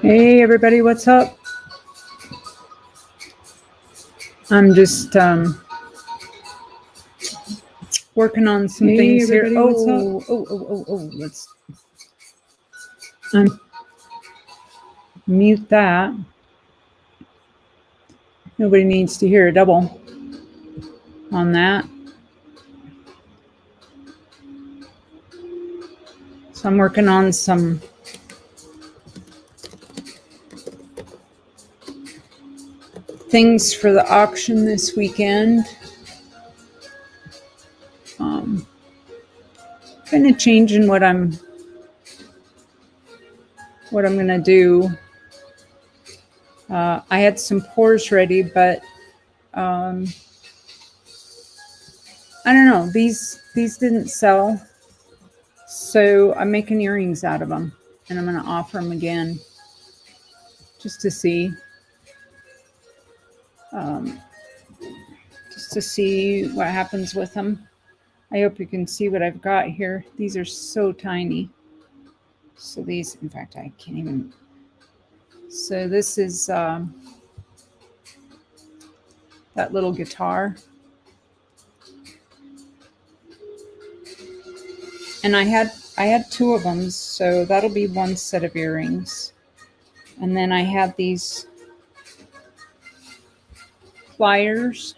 Hey everybody, what's up? I'm just working on some things here. Let's mute that. Nobody needs to hear a double on that. So I'm working on some things for the auction this weekend. Kind of changing what I'm gonna do. I had some pours ready, but I don't know. These didn't sell, so I'm making earrings out of them, and I'm gonna offer them again, just to see. Just to see what happens with them. I hope you can see what I've got here. These are so tiny. So these, in fact, I can't even. So this is that little guitar. And I had two of them, so that'll be one set of earrings. And then I have these pliers.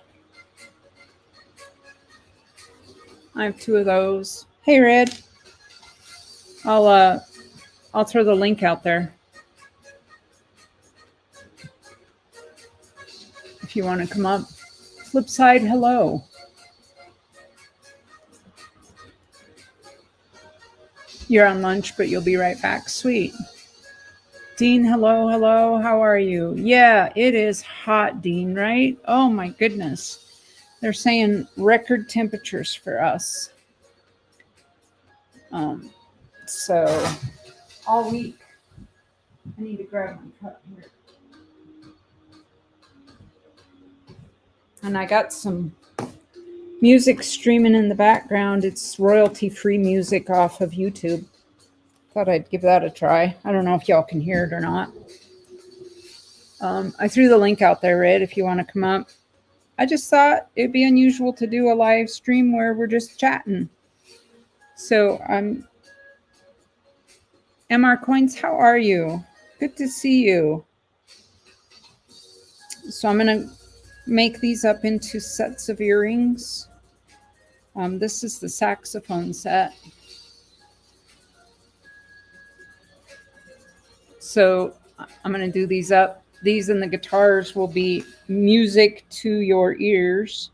I have two of those. Hey, Red. I'll throw the link out there if you want to come up. Flipside, hello. You're on lunch, but you'll be right back. Sweet. Dean, hello. How are you? Yeah, it is hot, Dean, right? Oh my goodness. They're saying record temperatures for us. So all week. I need to grab my cup here. And I got some music streaming in the background. It's royalty-free music off of YouTube. Thought I'd give that a try. I don't know if y'all can hear it or not. I threw the link out there, Red, if you want to come up. I just thought it'd be unusual to do a live stream where we're just chatting. So MR Coins, how are you? Good to see you. So I'm going to make these up into sets of earrings. This is the saxophone set. So I'm going to do these up. These and the guitars will be music to your ears.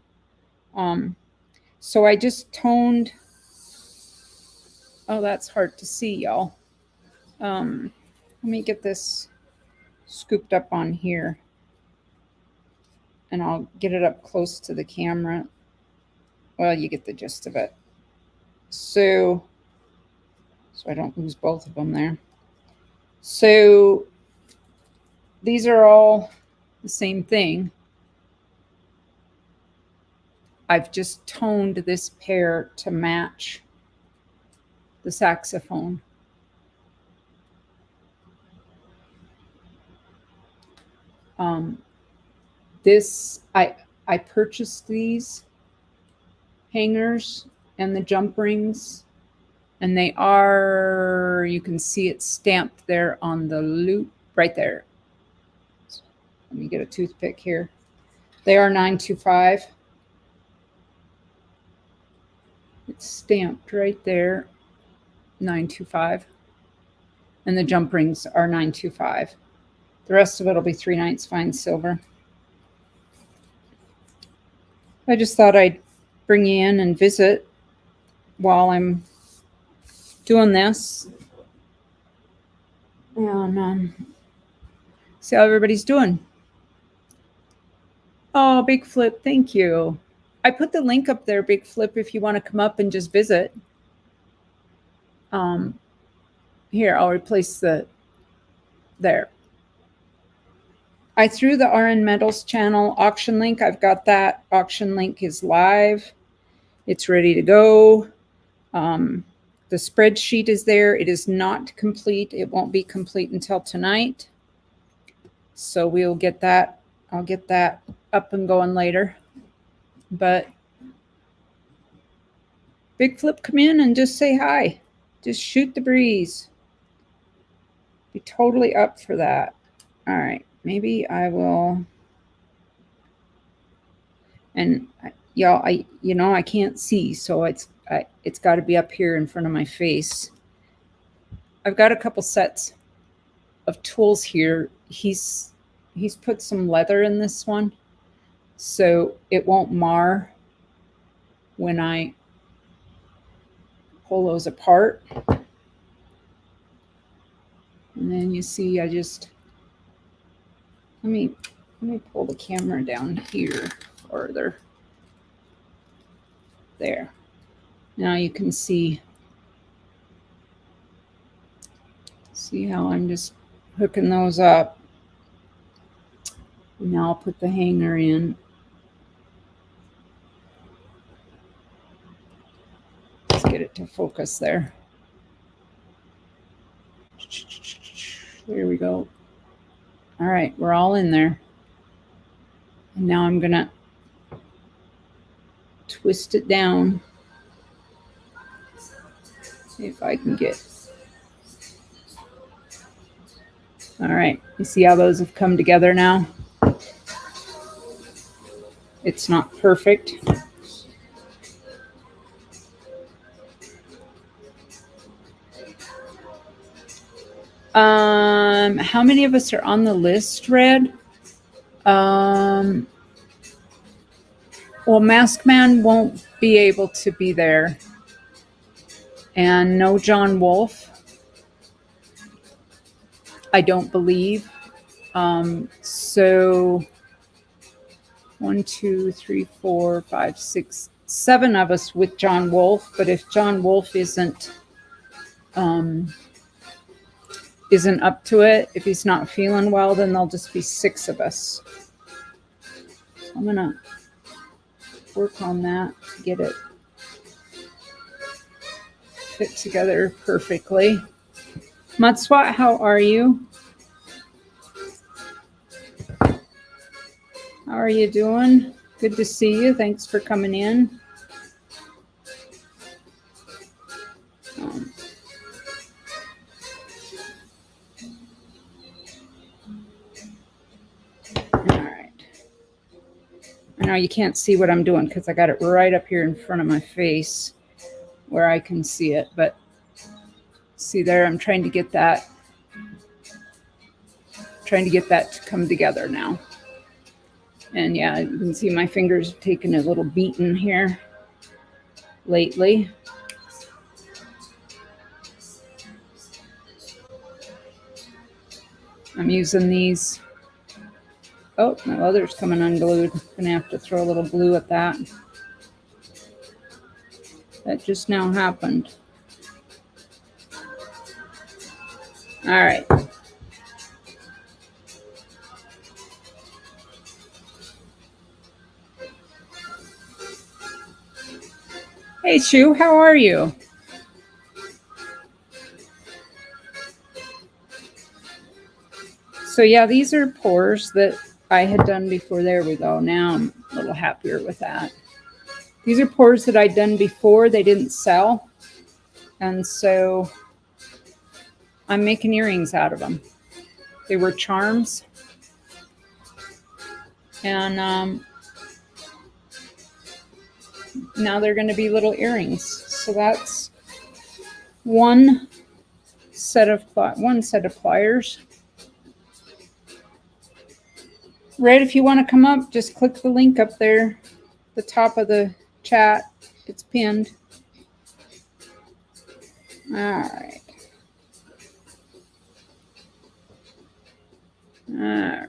So I just toned. Oh, that's hard to see, y'all. Let me get this scooped up on here. And I'll get it up close to the camera. Well, you get the gist of it. So I don't lose both of them there. So these are all the same thing. I've just toned this pair to match the saxophone. I purchased these hangers and the jump rings, and they are, you can see it stamped there on the loop right there. So let me get a toothpick here. They are 925. It's stamped right there, 925. And the jump rings are 925. The rest of it will be 3 Nights Fine Silver. I just thought I'd bring you in and visit while I'm doing this. And see how everybody's doing. Oh, Big Flip, thank you. I put the link up there, Big Flip, if you want to come up and just visit. Here, I'll replace there. I threw the RN Metals channel auction link. I've got that. Auction link is live. It's ready to go. The spreadsheet is there. It is not complete. It won't be complete until tonight. So we'll get that. I'll get that up and going later. But Big Flip, come in and just say hi. Just shoot the breeze. Be totally up for that. All right. Maybe I will. And y'all, I can't see, so it's got to be up here in front of my face. I've got a couple sets of tools here. He's put some leather in this one, so it won't mar when I pull those apart. And then you see, I just let me pull the camera down here farther. There. Now you can see how I'm just hooking those up. And now I'll put the hanger in. Let's get it to focus there. There we go. All right, we're all in there. And now I'm gonna twist it down. See if I can get. All right, you see how those have come together now? It's not perfect. How many of us are on the list, Red? Well, Mask Man won't be able to be there. And no John Wolf, I don't believe. So 1, 2, 3, 4, 5, 6, 7 of us with John Wolf. But if John Wolf isn't up to it, if he's not feeling well, then there'll just be 6 of us. So I'm gonna work on that to get it fit together perfectly. Mudswat, how are you? How are you doing? Good to see you. Thanks for coming in. All right. I know you can't see what I'm doing because I got it right up here in front of my face where I can see it, but see there, I'm trying to get that to come together now. And yeah, you can see my fingers have taken a little beating here lately. I'm using these. Oh, my leather's coming unglued. Gonna have to throw a little glue at that. That just now happened. All right. Hey, Shu, how are you? So yeah, these are pours that I had done before. There we go. Now I'm a little happier with that. These are pours that I'd done before. They didn't sell. And so I'm making earrings out of them. They were charms. And now they're going to be little earrings. So that's one set of pliers. Red, if you want to come up, just click the link up there, the top of the chat. It's pinned. All right. All right.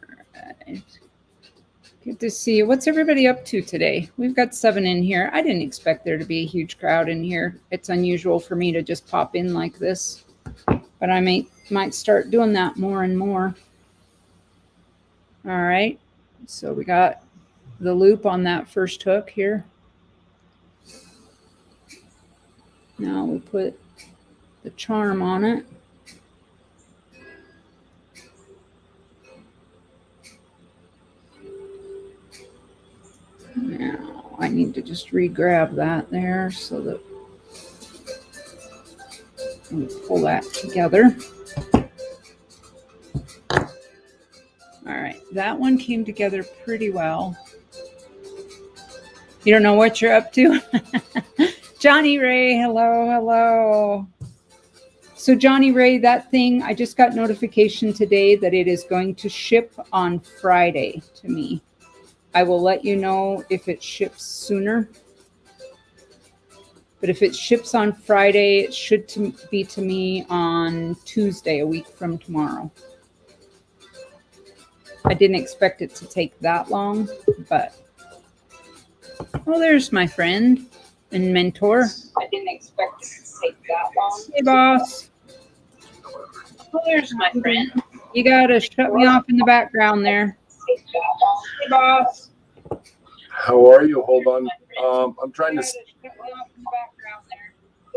Good to see you. What's everybody up to today? We've got 7 in here. I didn't expect there to be a huge crowd in here. It's unusual for me to just pop in like this, but I might start doing that more and more. All right. So we got the loop on that first hook here. Now we put the charm on it. Now I need to just re-grab that there so that we pull that together. All right, that one came together pretty well. You don't know what you're up to? Johnny Ray, hello, hello. So Johnny Ray, that thing, I just got notification today that it is going to ship on Friday to me. I will let you know if it ships sooner. But if it ships on Friday, it should be to me on Tuesday, a week from tomorrow. I didn't expect it to take that long, but... Oh, there's my friend and mentor. I didn't expect it to take that long. Hey, boss. Oh, there's my friend. You gotta shut me off in the background there. Hey, boss. How are you? Hold on. I'm trying to.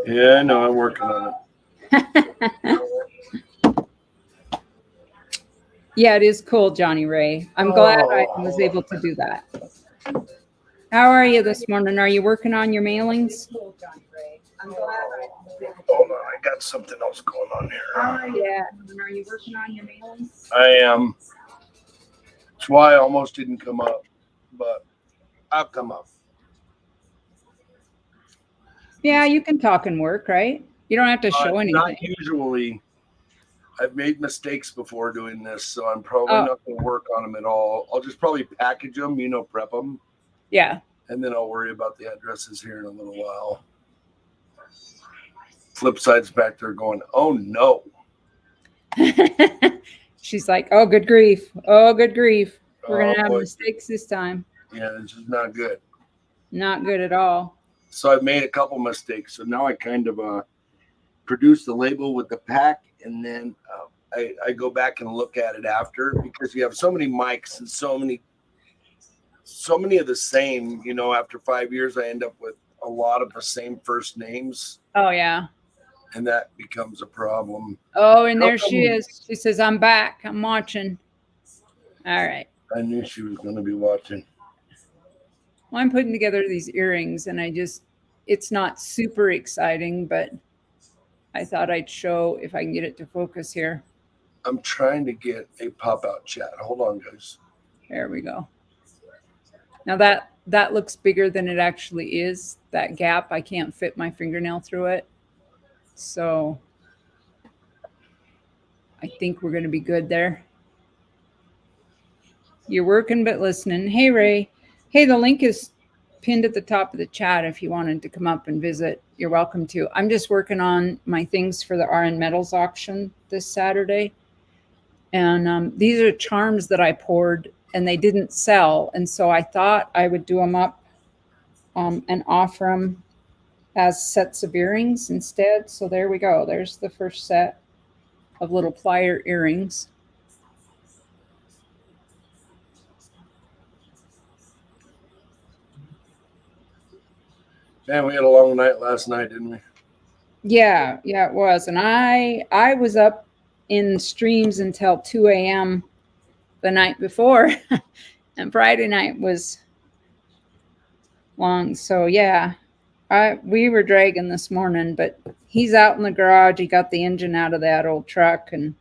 Yeah, no, I'm working on it. Yeah, it is cool, Johnny Ray. I'm glad I was able to do that. How are you this morning? Are you working on your mailings? I'm glad I was able to. Hold on, I got something else going on here. Yeah, are you working on your mailings? I am. That's why I almost didn't come up, but I'll come up. Yeah, you can talk and work, right? You don't have to show anything. Not usually. I've made mistakes before doing this, so I'm probably not going to work on them at all. I'll just probably package them, prep them. Yeah. And then I'll worry about the addresses here in a little while. Flipside's back there going, oh, no. She's like, oh, good grief. Oh, good grief. We're going to have mistakes this time. Yeah, this is not good. Not good at all. So I've made a couple mistakes. So now I kind of produce the label with the pack, and then I go back and look at it after, because you have so many mics and so many of the same, after 5 years, I end up with a lot of the same first names. Oh, yeah. And that becomes a problem. Oh, and there she is. She says, I'm back. I'm watching. All right. I knew she was going to be watching. Well, I'm putting together these earrings, and it's not super exciting, but I thought I'd show if I can get it to focus here. I'm trying to get a pop-out chat. Hold on, guys. There we go. Now that looks bigger than it actually is. That gap, I can't fit my fingernail through it. So I think we're going to be good there. You're working but listening. Hey, Ray. Hey, the link is pinned at the top of the chat if you wanted to come up and visit. You're welcome to. I'm just working on my things for the RN Metals auction this Saturday. And these are charms that I poured, and they didn't sell. And so I thought I would do them up and offer them as sets of earrings instead. So there we go. There's the first set of little plier earrings. Man, we had a long night last night, didn't we? Yeah, it was. And I was up in streams until 2 a.m. the night before. And Friday night was long. So yeah, we were dragging this morning, but he's out in the garage. He got the engine out of that old truck, and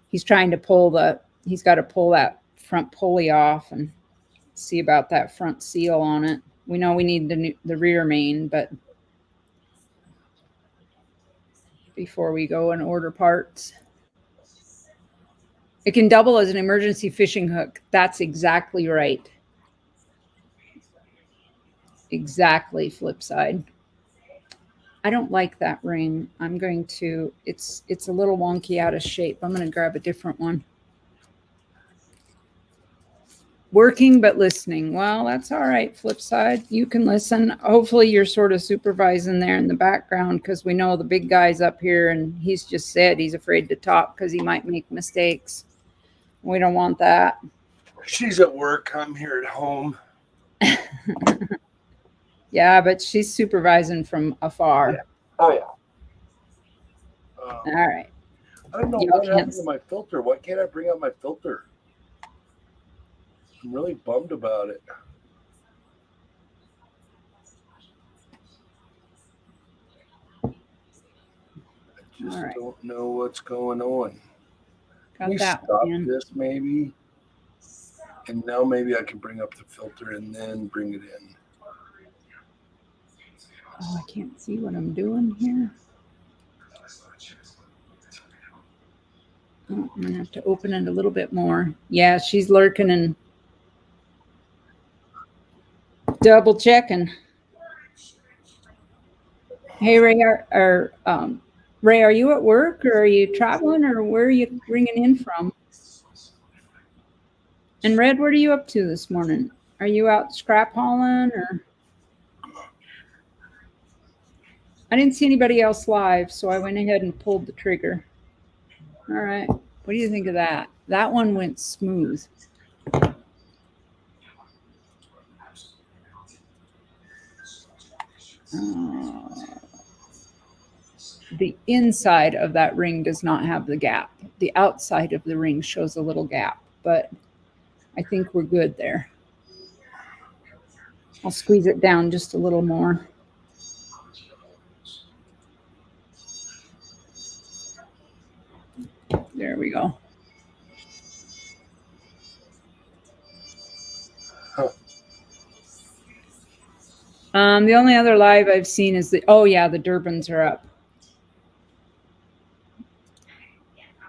he's trying to he's got to pull that front pulley off and see about that front seal on it. We know we need the rear main, but before we go and order parts. It can double as an emergency fishing hook. That's exactly right. Exactly, Flipside. I don't like that ring. I'm going to, it's a little wonky out of shape. I'm going to grab a different one. Working but listening. Well, that's all right, Flipside. You can listen. Hopefully you're sort of supervising there in the background, because we know the big guy's up here, and he's just said he's afraid to talk because he might make mistakes. We don't want that. She's at work. I'm here at home. Yeah, but she's supervising from afar. Oh yeah. All right. I don't know Y'all what can't happened to my filter. Why can't I bring up my filter? I'm really bummed about it. I just All right. don't know what's going on. Can Got we that stop one in. this maybe? And now maybe I can bring up the filter and then bring it in. Oh, I can't see what I'm doing here. Oh, I'm gonna have to open it a little bit more. Yeah, she's lurking and double checking. Hey Ray, Ray, are you at work or are you traveling or where are you ringing in from? And Red, what are you up to this morning? Are you out scrap hauling or? I didn't see anybody else live, so I went ahead and pulled the trigger. All right. What do you think of that? That one went smooth. The inside of that ring does not have the gap. The outside of the ring shows a little gap, but I think we're good there. I'll squeeze it down just a little more. There we go. The only other live I've seen is the Durbans are up.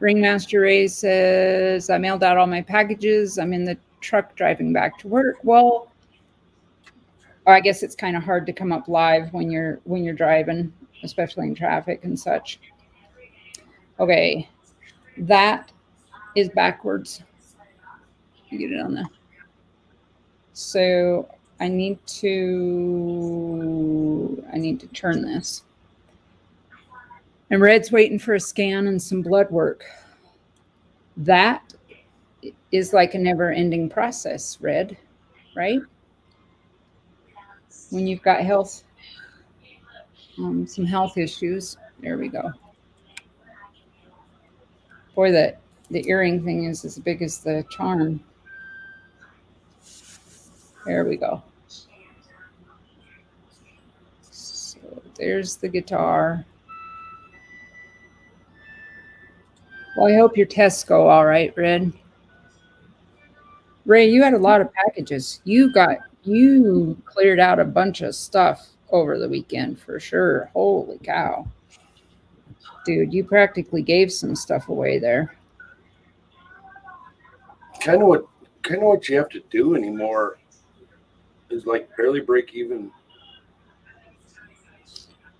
Ringmaster Ray says, I mailed out all my packages. I'm in the truck driving back to work. Well, I guess it's kind of hard to come up live when you're driving, especially in traffic and such. Okay, that is backwards. You get it on the. So I need to turn this. And Red's waiting for a scan and some blood work. That is like a never-ending process, Red, right? When you've got some health issues. There we go. Boy, the earring thing is as big as the charm. There we go. So there's the guitar. Well, I hope your tests go all right, Red. Ray, you had a lot of packages. You cleared out a bunch of stuff over the weekend for sure. Holy cow. Dude, you practically gave some stuff away there. Kind of what you have to do anymore is like barely break even.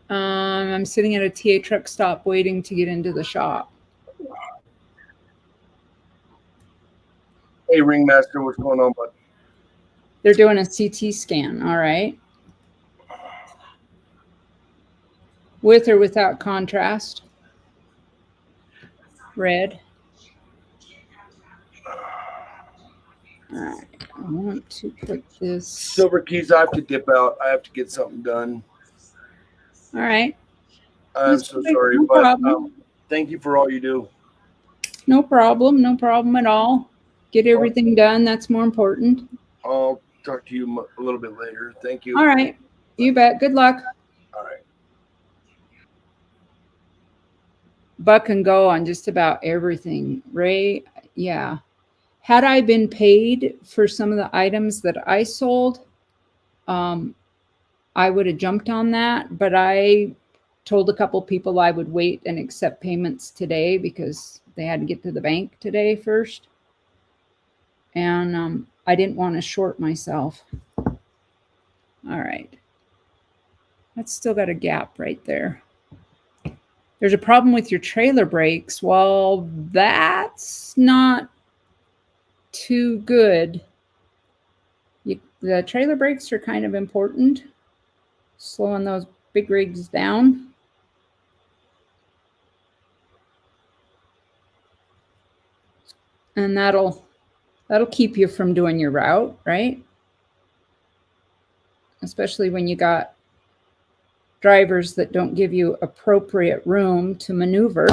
I'm sitting at a TA truck stop waiting to get into the shop. Hey, Ringmaster, what's going on, bud? They're doing a CT scan, all right. With or without contrast? Red. All right, I want to put this. Silver Keys, I have to dip out. I have to get something done. All right. I'm so sorry, no but problem. Thank you for all you do. No problem. No problem at all. Get everything done. That's more important. I'll talk to you a little bit later. Thank you. All right. You bet. Good luck. All right. Buck and go on just about everything. Ray, yeah. Had I been paid for some of the items that I sold, I would have jumped on that. But I told a couple people I would wait and accept payments today because they had to get to the bank today first. And I didn't want to short myself. All right. That's still got a gap right there. There's a problem with your trailer brakes. Well, that's not too good. The trailer brakes are kind of important. Slowing those big rigs down. And that'll keep you from doing your route, right? Especially when you got drivers that don't give you appropriate room to maneuver.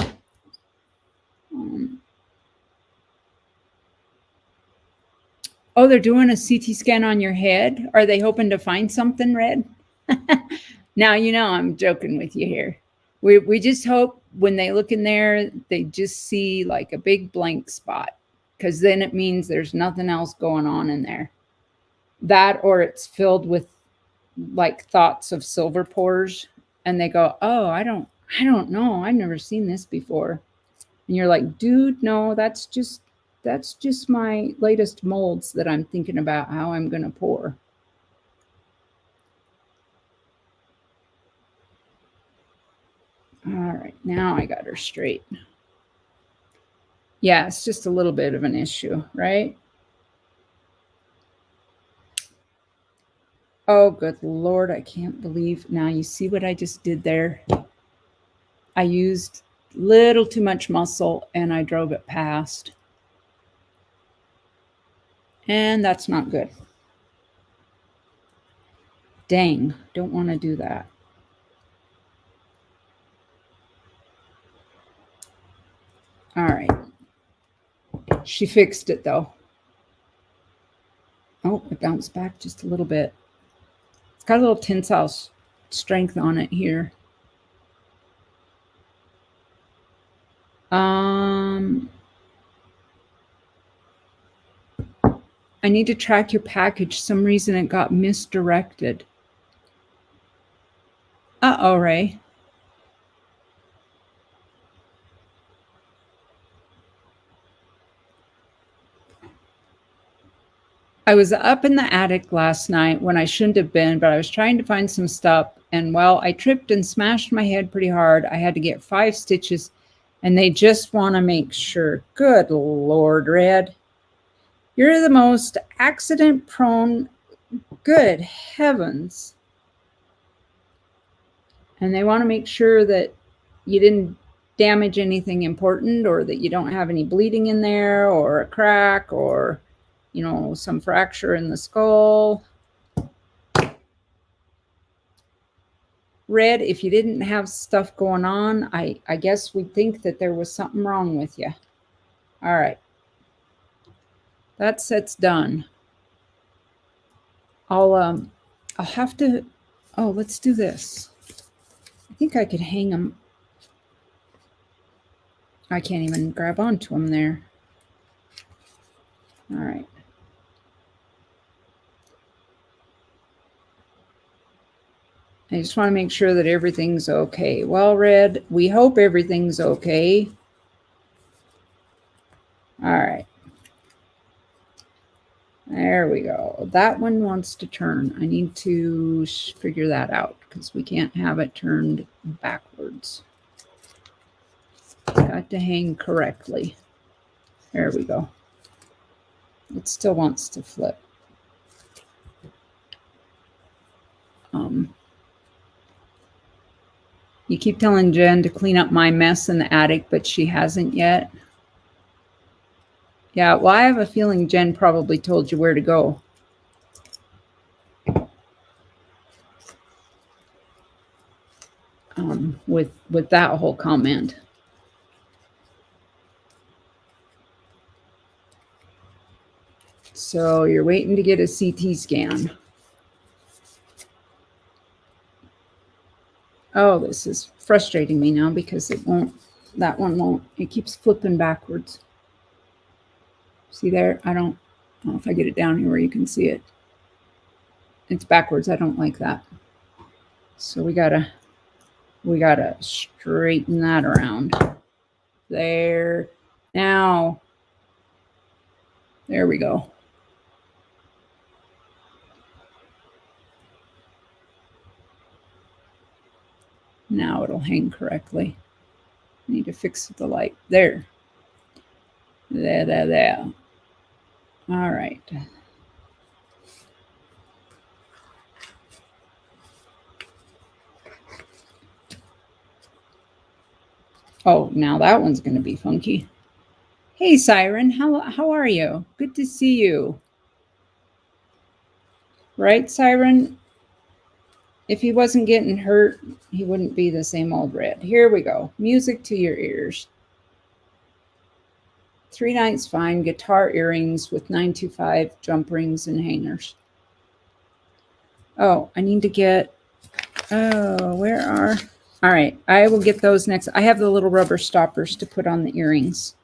Oh, they're doing a CT scan on your head. Are they hoping to find something, Red? Now, you know, I'm joking with you here. We just hope when they look in there, they just see like a big blank spot, because then it means there's nothing else going on in there. That, or it's filled with like thoughts of silver pores, and they go, oh, I don't know. I've never seen this before. And you're like, dude, no, that's just my latest molds that I'm thinking about how I'm going to pour. All right, now I got her straight. Yeah, it's just a little bit of an issue, right? Oh, good Lord, I can't believe. Now you see what I just did there? I used a little too much muscle and I drove it past. And that's not good. Dang, don't want to do that. All right. She fixed it though. Oh, it bounced back just a little bit. It's got a little tensile strength on it here. I need to track your package. Some reason it got misdirected. Uh-oh, Ray. I was up in the attic last night when I shouldn't have been, but I was trying to find some stuff. And well, I tripped and smashed my head pretty hard. I had to get 5 stitches, and they just want to make sure. Good Lord, Red. You're the most accident-prone. Good heavens. And they want to make sure that you didn't damage anything important, or that you don't have any bleeding in there, or a crack, or, you know, some fracture in the skull. Red, if you didn't have stuff going on, I guess we'd think that there was something wrong with you. All right. That set's done. I'll have to, oh, let's do this. I think I could hang them. I can't even grab onto them there. All right. I just want to make sure that everything's okay. Well, Red, we hope everything's okay. All right. There we go. That one wants to turn. I need to figure that out because we can't have it turned backwards. It's got to hang correctly. There we go. It still wants to flip. You keep telling Jen to clean up my mess in the attic, but she hasn't yet. Yeah, well, I have a feeling Jen probably told you where to go. With that whole comment. So you're waiting to get a CT scan. Oh, this is frustrating me now because it won't, that one won't. It keeps flipping backwards. See there? I don't know if I get it down here where you can see it. It's backwards. I don't like that. So we gotta straighten that around. There. Now, there we go. Now it'll hang correctly. I need to fix the light. There. There. All right. Oh, now that one's going to be funky. Hey, Siren, how are you? Good to see you. Right, Siren? If he wasn't getting hurt, he wouldn't be the same old Red. Here we go. Music to your ears. 3 nights fine, guitar earrings with 925 jump rings and hangers. Oh, I need to get, where are, all right, I will get those next. I have the little rubber stoppers to put on the earrings.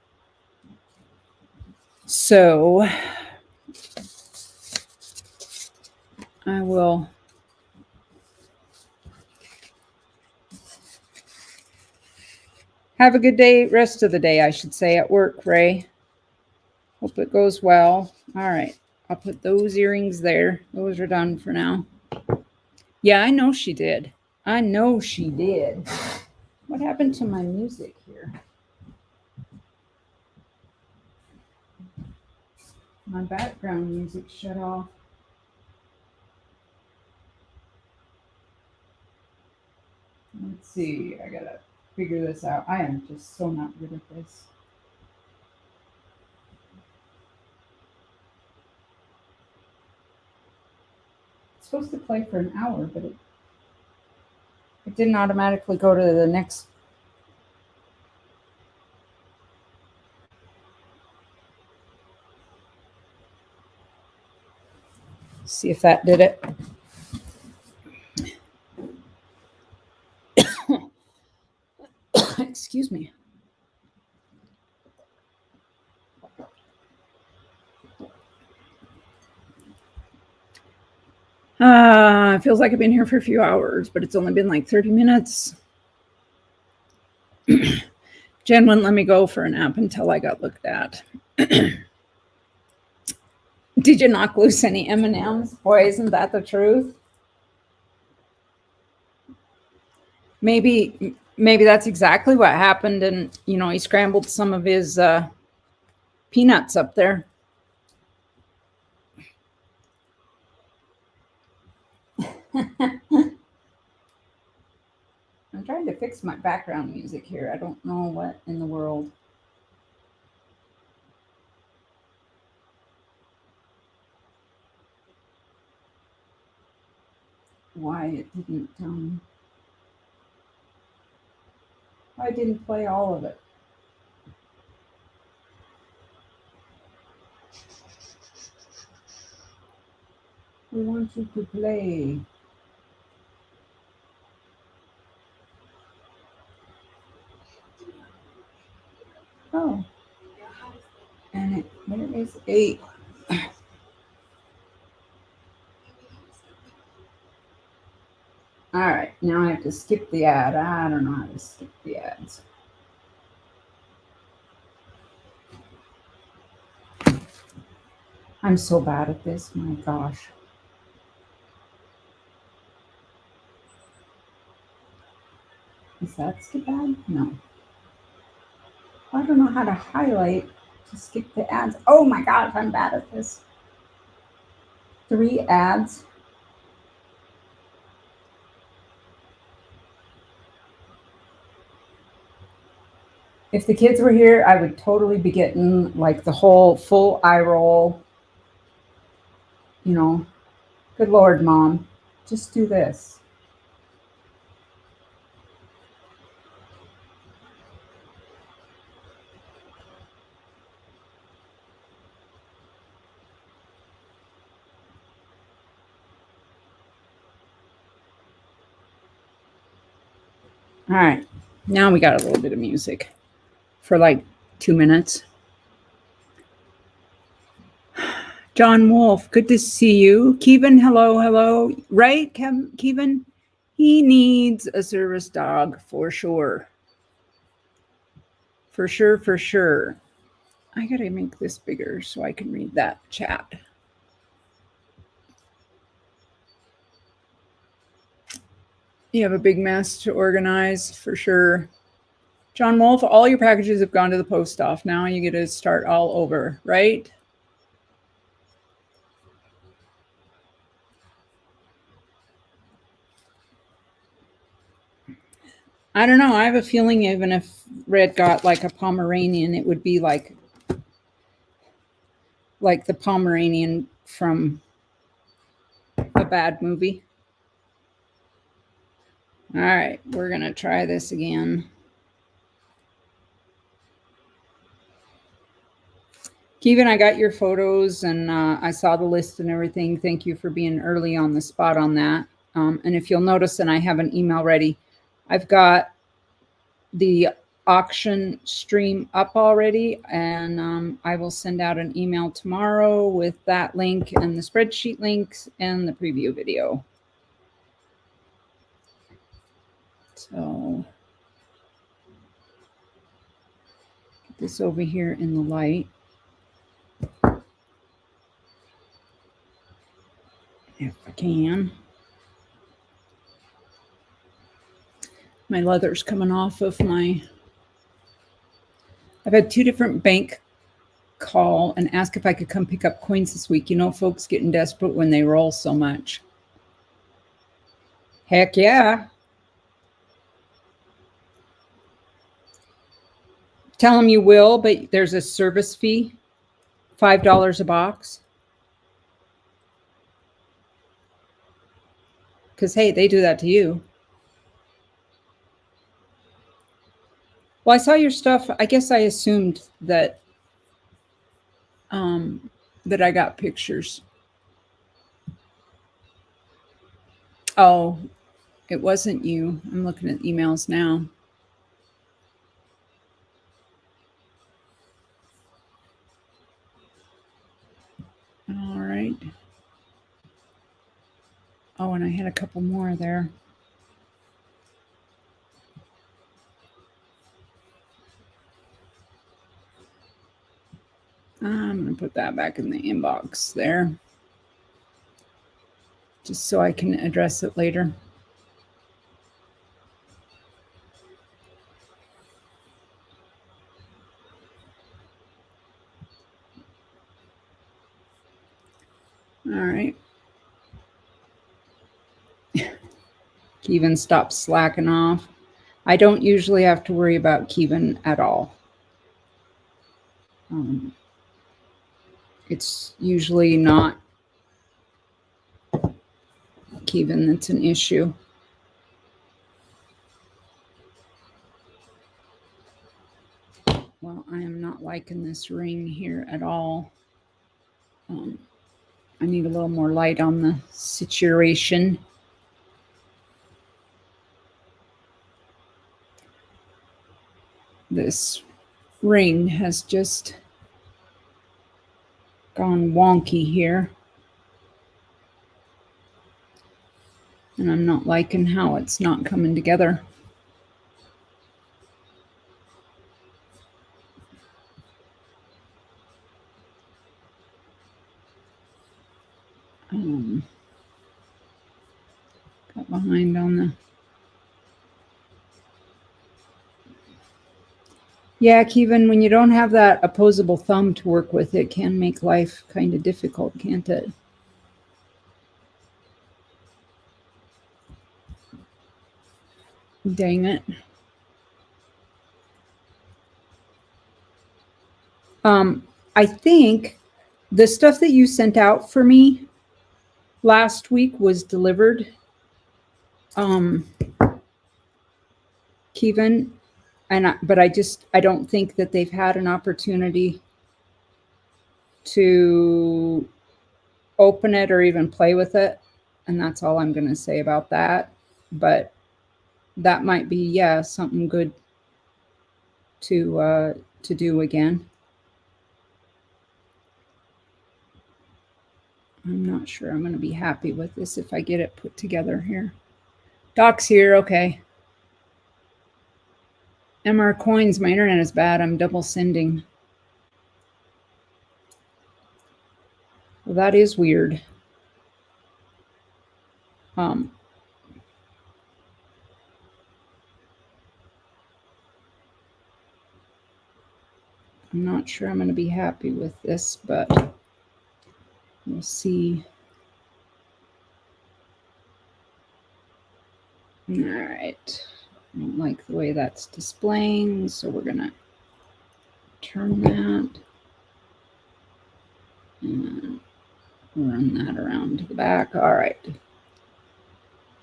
So I will have a good day, rest of the day, I should say, at work, Ray. Hope it goes well. All right, I'll put those earrings there. Those are done for now. Yeah, I know she did. I know she did. What happened to my music here? My background music shut off. Let's see. I gotta figure this out. I am just so not good at this. It's supposed to play for an hour, but it didn't automatically go to the next. See if that did it. Excuse me. It feels like I've been here for a few hours, but it's only been like 30 minutes. Jen wouldn't let me go for a nap until I got looked at. Did you knock loose any M&Ms? Boy, isn't that the truth? Maybe that's exactly what happened, and he scrambled some of his peanuts up there. I'm trying to fix my background music here. I don't know what in the world. Why it didn't I didn't play all of it. We want you to play. Oh. And there is 8. All right, now I have to skip the ad. I don't know how to skip the ads. I'm so bad at this, my gosh. Is that skip ad? No. I don't know how to highlight to skip the ads. Oh my gosh, I'm bad at this. 3 ads. If the kids were here, I would totally be getting like the whole full eye roll. Good Lord, Mom, just do this. All right, now we got a little bit of music for like 2 minutes. John Wolf, good to see you. Kevin, hello. Right, Kevin? He needs a service dog for sure. For sure. I gotta make this bigger so I can read that chat. You have a big mess to organize for sure. John Wolf, all your packages have gone to the post office. Now you get to start all over, right? I don't know. I have a feeling even if Red got like a Pomeranian, it would be like the Pomeranian from a bad movie. All right, we're going to try this again. Kevin, I got your photos and I saw the list and everything. Thank you for being early on the spot on that. And if you'll notice, and I have an email ready, I've got the auction stream up already, and I will send out an email tomorrow with that link and the spreadsheet links and the preview video. So get this over here in the light. If I can. My leather's coming off of my... I've had 2 different bank call and ask if I could come pick up coins this week. You know, folks getting desperate when they roll so much. Heck yeah. Tell them you will, but there's a service fee, $5 a box. Because, hey, they do that to you. Well, I saw your stuff. I guess I assumed that that I got pictures. Oh, it wasn't you. I'm looking at emails now. All right. Oh, and I had a couple more there. I'm going to put that back in the inbox there, just so I can address it later. All right. Kevin stopped slacking off. I don't usually have to worry about Kevin at all. It's usually not Kevin that's an issue. Well, I am not liking this ring here at all. I need a little more light on the situation. This ring has just gone wonky here. And I'm not liking how it's not coming together. Got behind on the... Yeah, Kevin, when you don't have that opposable thumb to work with, it can make life kind of difficult, can't it? Dang it. I think the stuff that you sent out for me last week was delivered. Kevin, but I don't think that they've had an opportunity to open it or even play with it. And that's all I'm going to say about that. But that might be, yeah, something good to do again. I'm not sure I'm going to be happy with this if I get it put together here. Doc's here. Okay. MR Coins, my internet is bad. I'm double sending. Well, that is weird. I'm not sure I'm going to be happy with this, but we'll see. All right. I don't like the way that's displaying, so we're going to turn that and run that around to the back. All right.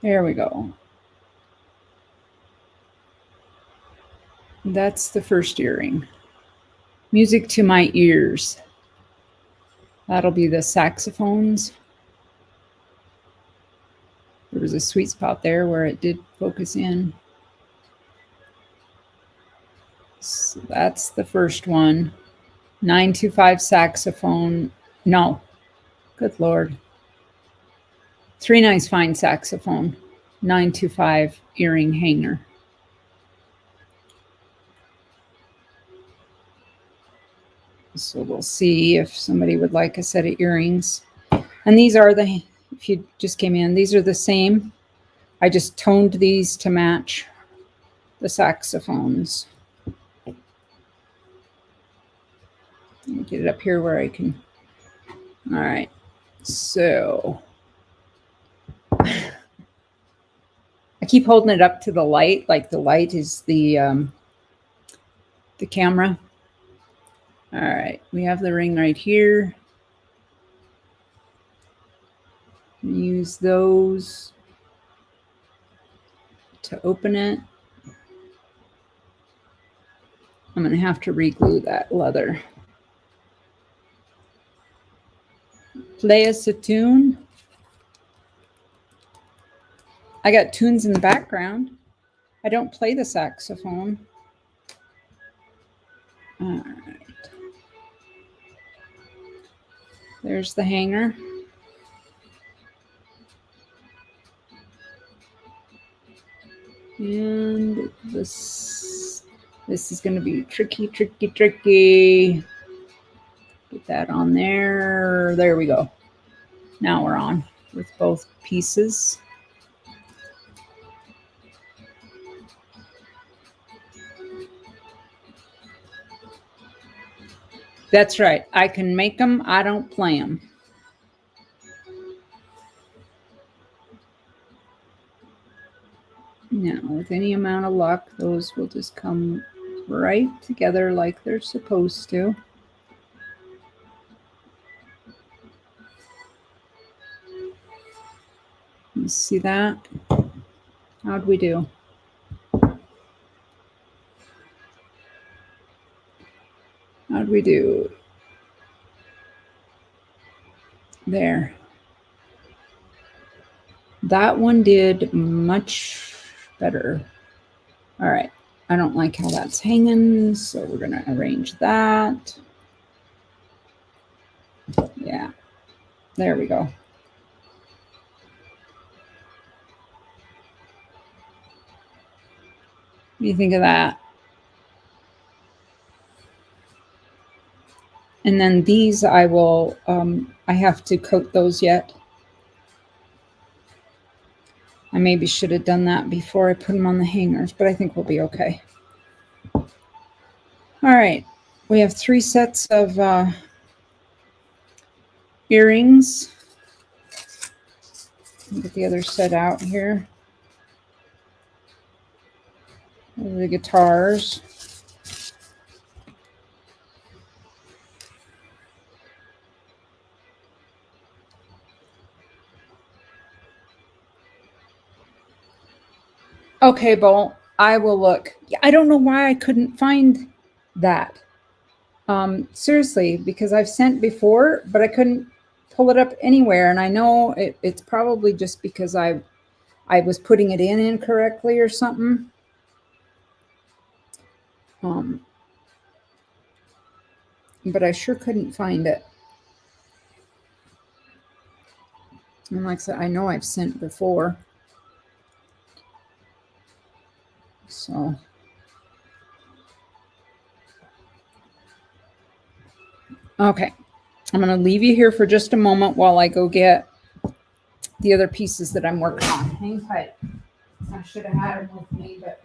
There we go. That's the first earring. Music to my ears. That'll be the saxophones. There was a sweet spot there where it did focus in. So that's the first one. 925 saxophone. No. Good Lord. 3 nice fine saxophone. 925 earring hanger. So we'll see if somebody would like a set of earrings. And these are the, if you just came in, these are the same. I just toned these to match the saxophones. Let me get it up here where I can. All right. So I keep holding it up to the light, like the light is the camera. All right, we have the ring right here. Use those to open it. I'm going to have to re-glue that leather. Play us a tune. I got tunes in the background. I don't play the saxophone. All right. There's the hanger. And this is going to be tricky. Get that on there. There we go. Now we're on with both pieces. That's right. I can make them. I don't play them. Now, with any amount of luck, those will just come right together like they're supposed to. You see that? How'd we do? How'd we do? There. That one did much better. All right. I don't like how that's hanging, so we're going to arrange that. Yeah. There we go. What do you think of that? And then these I will, I have to coat those yet. I maybe should have done that before I put them on the hangers, but I think we'll be okay. All right. We have 3 sets of earrings. Get the other set out here. The guitars. Okay, Bo, I will look. I don't know why I couldn't find that. Seriously, because I've sent before, but I couldn't pull it up anywhere. And I know it's probably just because I was putting it in incorrectly or something. But I sure couldn't find it. And like I said, I know I've sent before. So. Okay. I'm going to leave you here for just a moment while I go get the other pieces that I'm working on. Hang tight. I should have had them with me, but...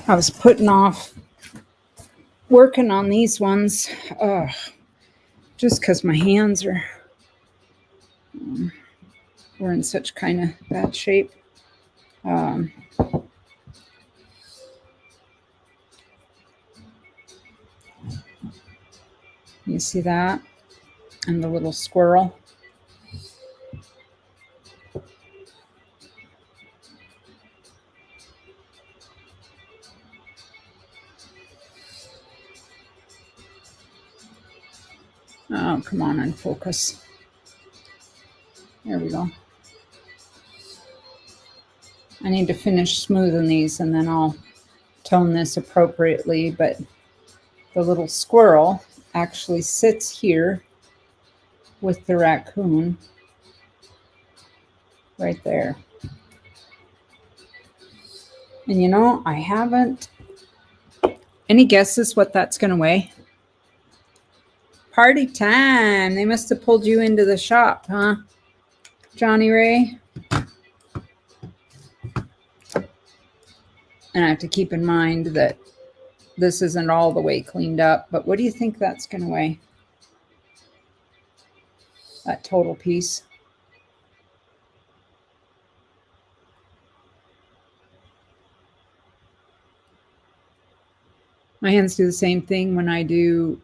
I was putting off working on these ones just because my hands were in such kind of bad shape. You see that? And the little squirrel. Oh, come on and focus. There we go. I need to finish smoothing these and then I'll tone this appropriately, but the little squirrel actually sits here with the raccoon right there. And you know, I haven't. Any guesses what that's going to weigh? Party time. They must have pulled you into the shop, huh, Johnny Ray? And I have to keep in mind that this isn't all the way cleaned up, but what do you think that's going to weigh? That total piece. My hands do the same thing when I do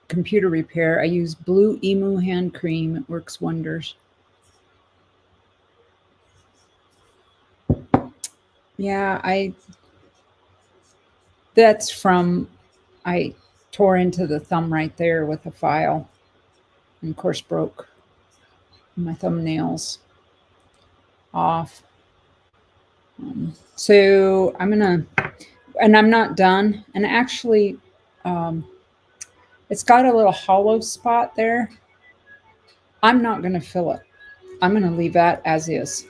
computer repair. I use Blue Emu hand cream. It works wonders. Yeah, that's from, I tore into the thumb right there with a file and of course broke my thumbnails off. So I'm not done. And actually, it's got a little hollow spot there. I'm not going to fill it. I'm going to leave that as is.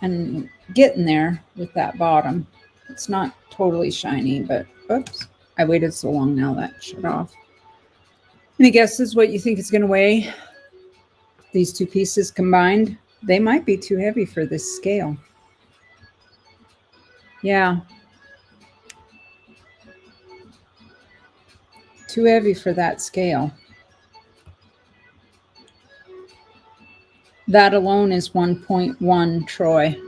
And getting there with that bottom. It's not totally shiny, but oops, I waited so long now that shut off. Any guesses what you think it's going to weigh? These two pieces combined, they might be too heavy for this scale. Yeah. Too heavy for that scale. That alone is 1.1 troy.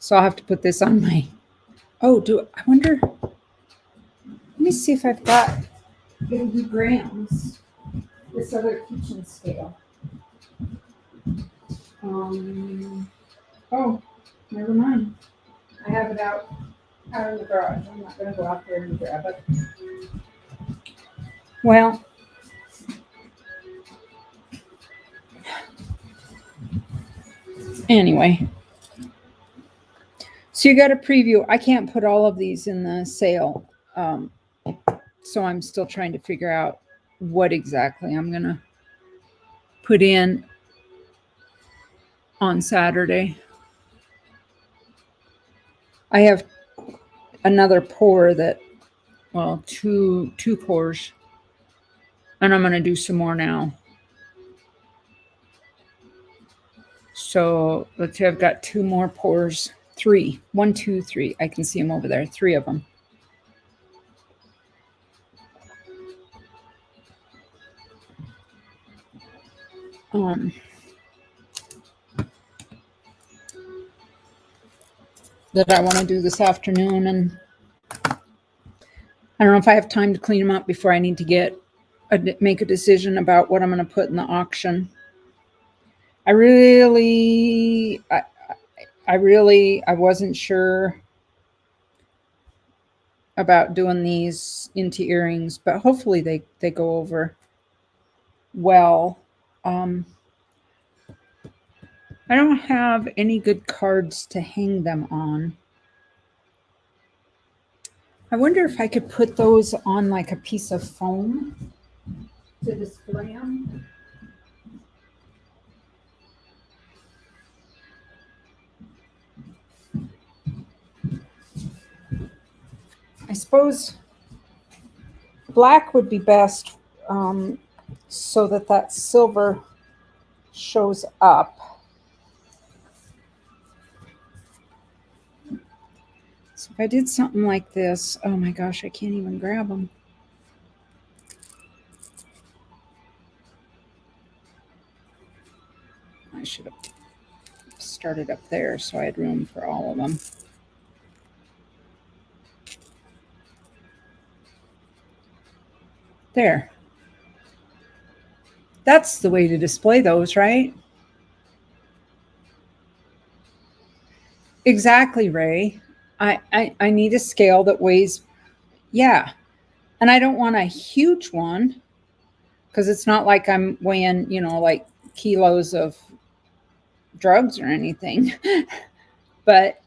So I'll have to put this on my, I wonder, let me see if I've got baby grams, this other kitchen scale. Oh, never mind. I have it out in the garage. I'm not going to go out there and grab it. Well, anyway. So you got a preview. I can't put all of these in the sale. So I'm still trying to figure out what exactly I'm going to put in on Saturday. I have another pour that, well, two pours, and I'm going to do some more now. So let's see, I've got two more pours, 3, 1, 2, 3. I can see them over there, 3 of them. That I want to do this afternoon, and I don't know if I have time to clean them up before I need to make a decision about what I'm going to put in the auction. I wasn't sure about doing these into earrings, but hopefully they go over well. I don't have any good cards to hang them on. I wonder if I could put those on like a piece of foam to display them. I suppose black would be best, so that silver shows up. So if I did something like this, oh my gosh, I can't even grab them. I should have started up there so I had room for all of them. There. That's the way to display those, right? Exactly, Ray. I need a scale that weighs, yeah. And I don't want a huge one because it's not like I'm weighing, like kilos of drugs or anything. But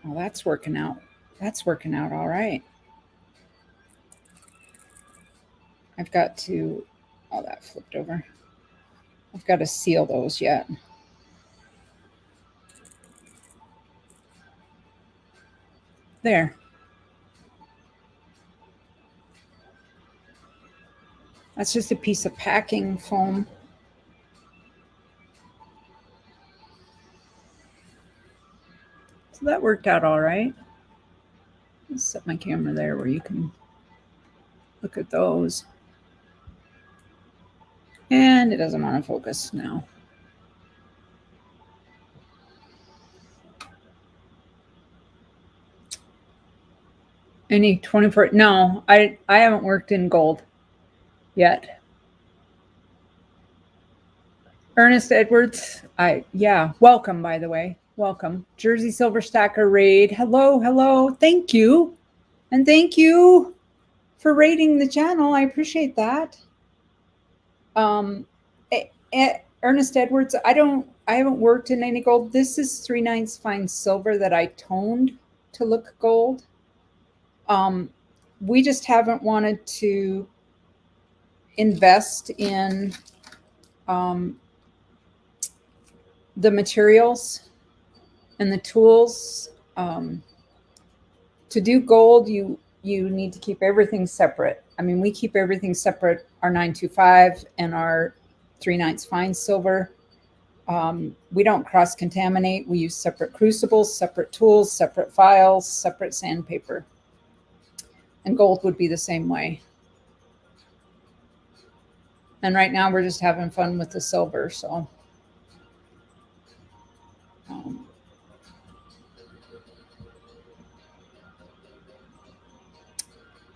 well, that's working out. That's working out all right. I've got to, oh, that flipped over. I've got to seal those yet. There. That's just a piece of packing foam. So that worked out all right. Let's set my camera there where you can look at those. And it doesn't want to focus now. Any 24? No, I haven't worked in gold yet. Ernest Edwards, yeah, welcome, by the way. Welcome. Jersey Silver Stacker Raid. Hello. Thank you. And thank you for raiding the channel. I appreciate that. Ernest Edwards, I haven't worked in any gold. This is 3/9 fine silver that I toned to look gold. We just haven't wanted to invest in the materials and the tools. To do gold, you need to keep everything separate. I mean, we keep everything separate, our 925 and our 3/9 fine silver. We don't cross-contaminate. We use separate crucibles, separate tools, separate files, separate sandpaper. And gold would be the same way. And right now we're just having fun with the silver, so.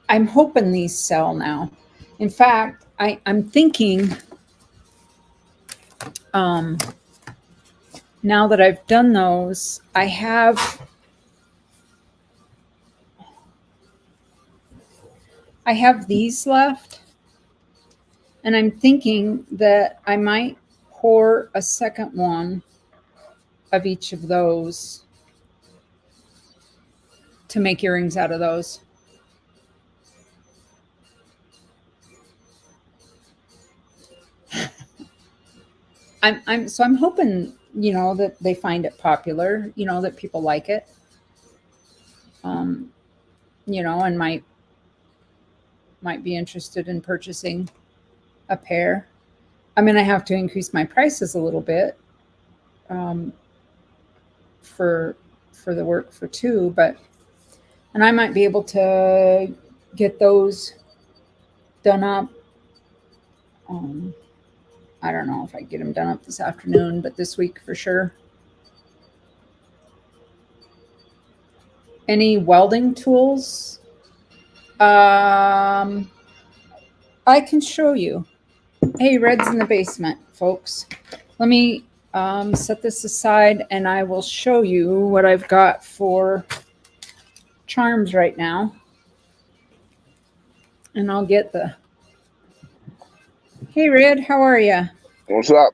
I'm hoping these sell now. In fact, I'm thinking, now that I've done those, I have these left. And I'm thinking that I might pour a second one of each of those to make earrings out of those. I'm hoping, that they find it popular, that people like it. And might be interested in purchasing a pair. I'm going to have to increase my prices a little bit for the work for two, and I might be able to get those done up. I don't know if I get them done up this afternoon, but this week for sure. Any welding tools? I can show you. Hey, Red's in the basement, folks. Let me set this aside and I will show you what I've got for charms right now. And I'll get the... Hey, Red, how are you? What's up?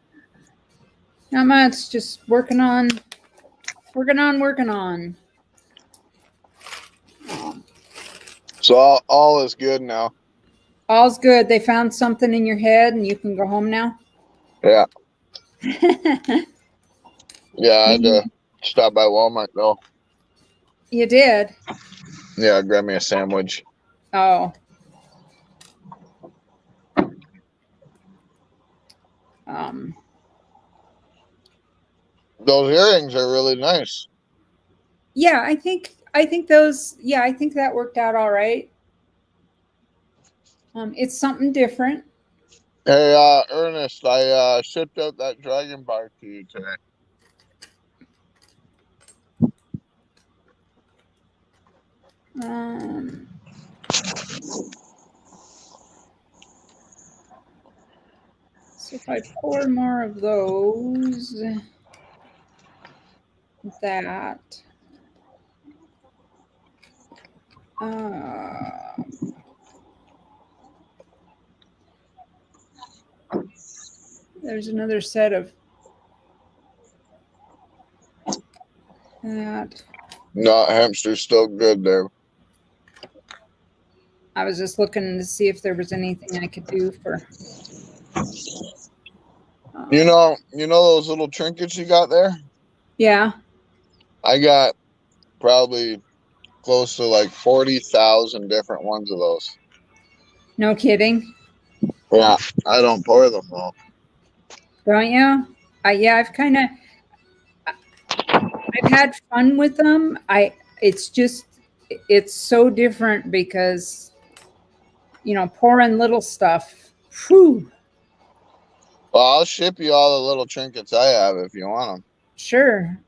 Not much, just working on. So all is good now. All's good. They found something in your head and you can go home now? Yeah. Yeah, I had to stop by Walmart though. You did? Yeah, grab me a sandwich. Oh. Those earrings are really nice. Yeah, I think those. Yeah, I think that worked out all right. It's something different. Hey, Ernest, I shipped out that Dragon Bar to you today. Um, so if I pour more of those, that. There's another set of that. No, hamster's still good there. I was just looking to see if there was anything I could do for. You know those little trinkets you got there? Yeah. I got probably close to like 40,000 different ones of those. No kidding. Yeah, I don't pour them though. Don't you? Yeah, I've had fun with them. It's so different because, pouring little stuff. Whew. Well, I'll ship you all the little trinkets I have if you want them. Sure.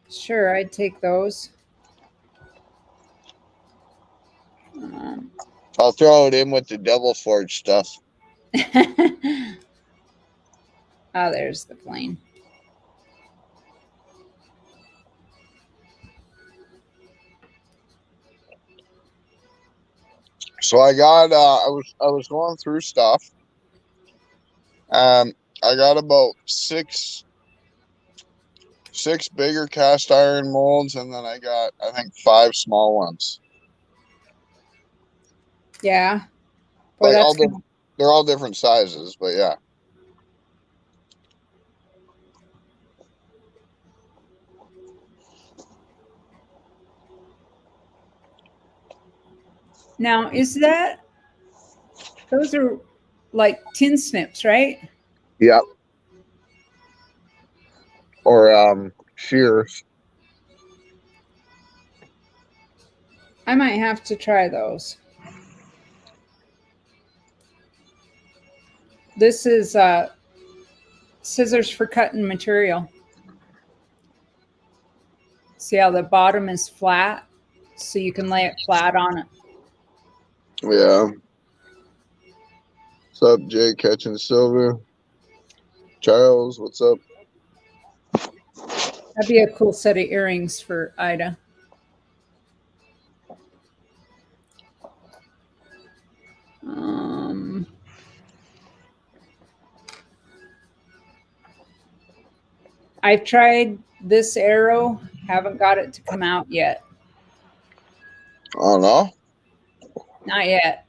Sure, I'd take those. I'll throw it in with the Devil Forge stuff. There's the plane. So I got I was going through stuff. I got about six bigger cast iron molds, and then I got I think 5 small ones. Yeah. Boy, Like they're all different sizes, but yeah. Now, those are like tin snips, right? Yep. Or shears. I might have to try those. This is scissors for cutting material. See how the bottom is flat? So you can lay it flat on it. Yeah. What's up, Jay? Catching silver. Charles, what's up? That'd be a cool set of earrings for Ida. I've tried this arrow, haven't got it to come out yet. Oh no? Not yet.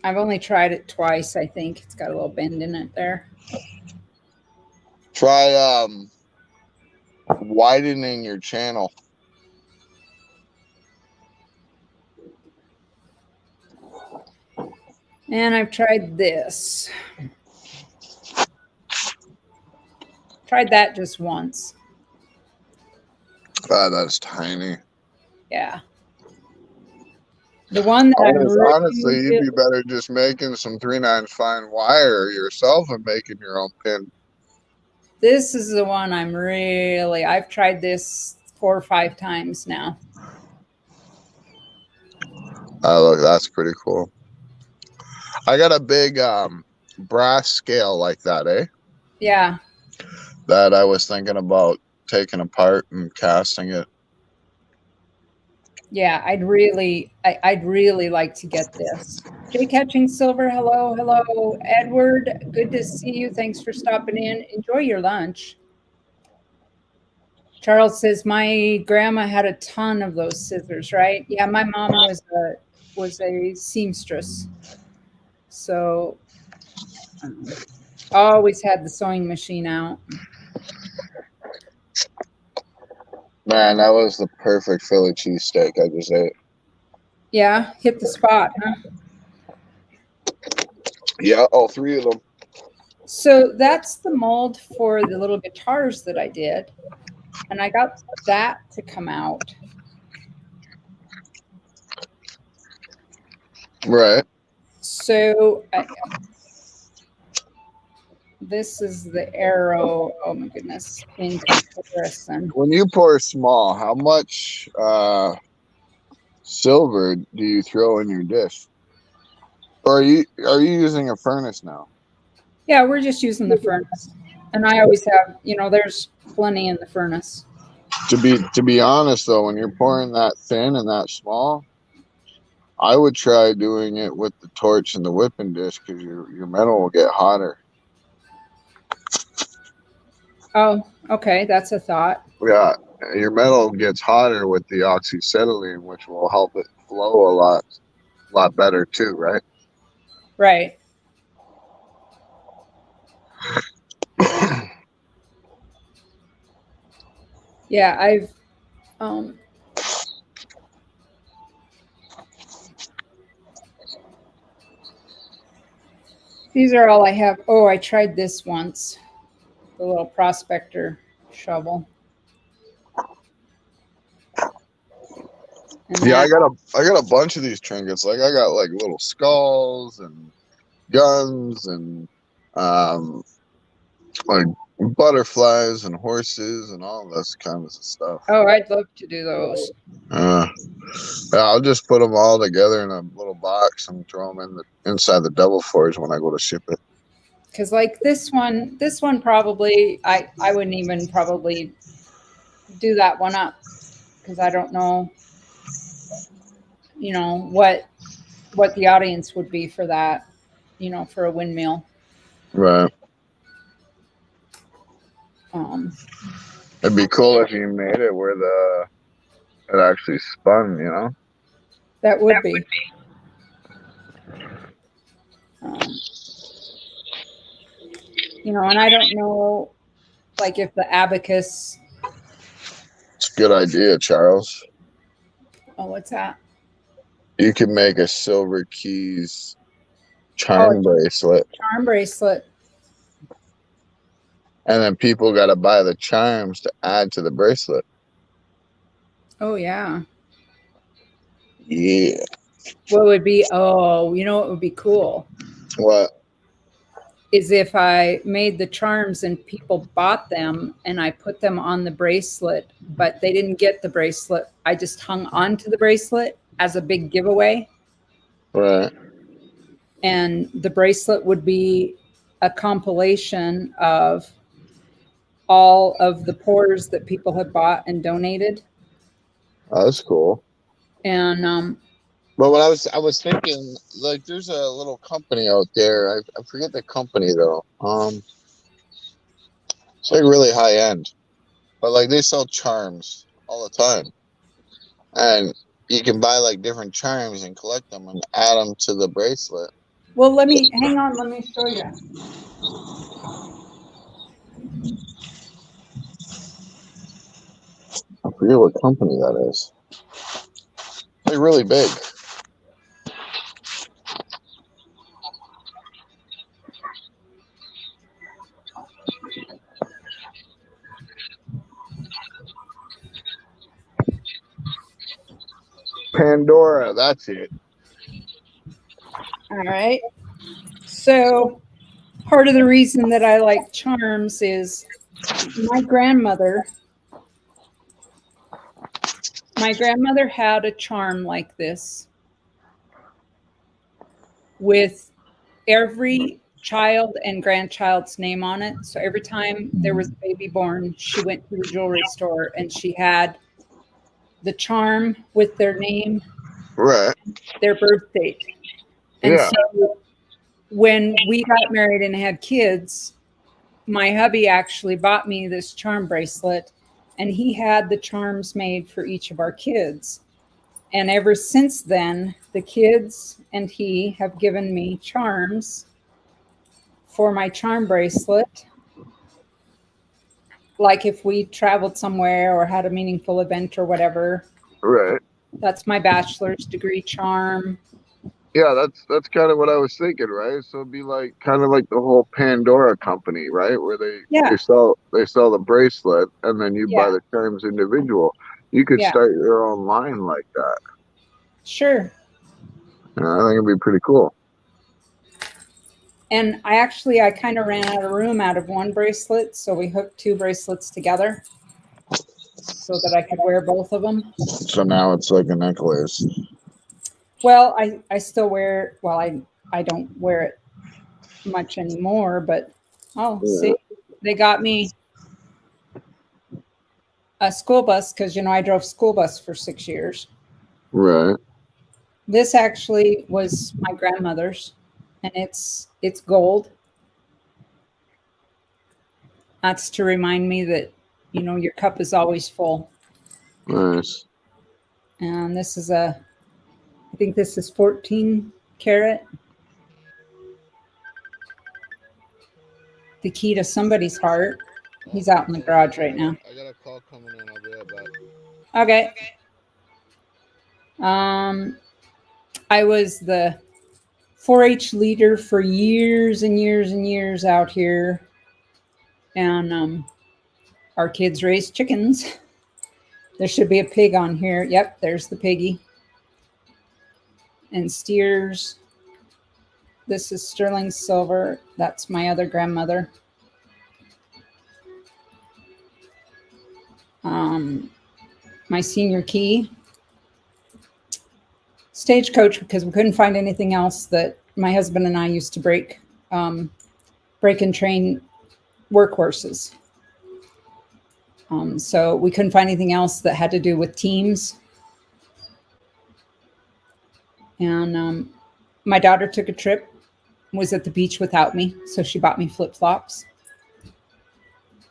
I've only tried it twice, I think. It's got a little bend in it there. Try widening your channel. And I've tried this. Tried that just once. Ah, that's tiny. Yeah. The one that honestly, you'd be better just making some 3/9 fine wire yourself and making your own pin. This is the one I've tried this 4 or 5 times now. Oh, look, that's pretty cool. I got a big brass scale like that, eh? Yeah. That I was thinking about taking apart and casting it. Yeah, I'd really like to get this. Jay Catching Silver, hello. Edward, good to see you. Thanks for stopping in. Enjoy your lunch. Charles says my grandma had a ton of those scissors, right? Yeah, my mom was a seamstress, so always had the sewing machine out. Man, that was the perfect Philly cheesesteak I just ate. Yeah, hit the spot, huh? Yeah, all three of them. So that's the mold for the little guitars that I did. And I got that to come out. Right. So this is the arrow. Oh my goodness. In comparison. When you pour small, how much silver do you throw in your dish? Or are you using a furnace now? Yeah, we're just using the furnace. And I always have, there's plenty in the furnace. To be honest though, when you're pouring that thin and that small, I would try doing it with the torch and the whipping dish because your metal will get hotter. Oh, okay. That's a thought. Yeah, your metal gets hotter with the oxyacetylene, which will help it flow a lot better too, right? Right. Yeah, I've these are all I have. Oh, I tried this once. The little prospector shovel. And Yeah, that, I got a bunch of these trinkets. Like I got like little skulls and guns and like butterflies and horses and all this kind of stuff. oh, I'd love to do those. Yeah, I'll just put them all together in a little box and throw them inside the Devil Forge when I go to ship it. Because like this one probably I wouldn't even probably do that one up because I don't know, what the audience would be for that, for a windmill. Right. It'd be cool if you made it where it actually spun, you know? That would be. And I don't know, like if the abacus. It's a good idea, Charles. Oh, what's that? You could make a silver keys charm bracelet. Charm bracelet. And then people got to buy the charms to add to the bracelet. Oh, yeah. Yeah. What would be, what would be cool? What? Is if I made the charms and people bought them and I put them on the bracelet, but they didn't get the bracelet. I just hung onto the bracelet as a big giveaway. Right. And the bracelet would be a compilation of all of the pours that people had bought and donated. Oh, that's cool. And but what I was thinking, like, there's a little company out there. I forget the company though. It's like really high end, but like they sell charms all the time, and you can buy like different charms and collect them and add them to the bracelet. Well, hang on. Let me show you. I forget what company that is. They're really big. Pandora, that's it. All right. So part of the reason that I like charms is my grandmother had a charm like this with every child and grandchild's name on it. So every time there was a baby born, she went to the jewelry store and she had the charm with their name, right, their birth date. And so when we got married and had kids, my hubby actually bought me this charm bracelet, and he had the charms made for each of our kids. And ever since then, the kids and he have given me charms for my charm bracelet. Like if we traveled somewhere or had a meaningful event or whatever. right. That's my bachelor's degree charm. Yeah, that's kind of what I was thinking, right? So it'd be like kind of like the whole Pandora company, right? Where Yeah, they sell the bracelet and then you buy yeah, the charms individual. You could yeah, start your own line like that. sure. I think it'd be pretty cool. And I kind of ran out of room out of one bracelet, so we hooked two bracelets together so that I could wear both of them. So now it's like a necklace. Well, I still wear, well, I don't wear it much anymore, but oh, Yeah. see, they got me a school bus because I drove school bus for 6 years. Right. This actually was my grandmother's, and it's gold. That's to remind me that your cup is always full. Nice. And I think this is 14 karat. The key to somebody's heart. He's out in the garage right now. I got a call coming in. I'll be right back. Okay. I was the 4-H leader for years and years and years out here, and our kids raised chickens. There should be a pig on here. Yep, there's the piggy. And steers. This is sterling silver. That's my other grandmother. My senior key. Stagecoach, because we couldn't find anything else that my husband and I used to break and train workhorses. So we couldn't find anything else that had to do with teams. And my daughter took a trip, was at the beach without me, so she bought me flip-flops.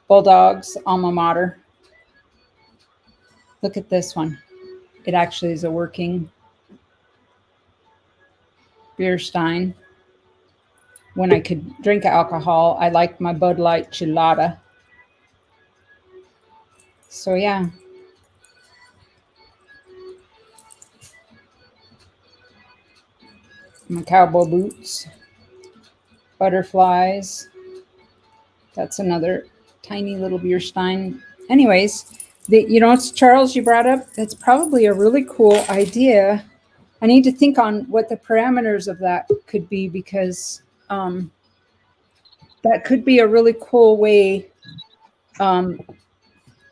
Bulldogs, alma mater. Look at this one. It actually is a working beer stein. When I could drink alcohol, I liked my Bud Light Chilada. So yeah. My cowboy boots. Butterflies. That's another tiny little beer stein. Anyways, it's Charles you brought up. That's probably a really cool idea. I need to think on what the parameters of that could be, because that could be a really cool way.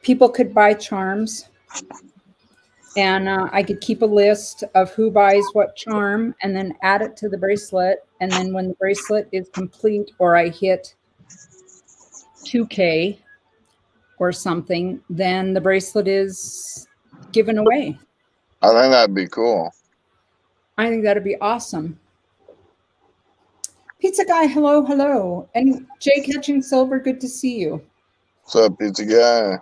People could buy charms, and I could keep a list of who buys what charm and then add it to the bracelet. And then when the bracelet is complete, or I hit 2K or something, then the bracelet is given away. I think that'd be cool. I think that'd be awesome. Pizza guy, hello, hello. And Jay Catching Silver, good to see you. What's up, pizza guy?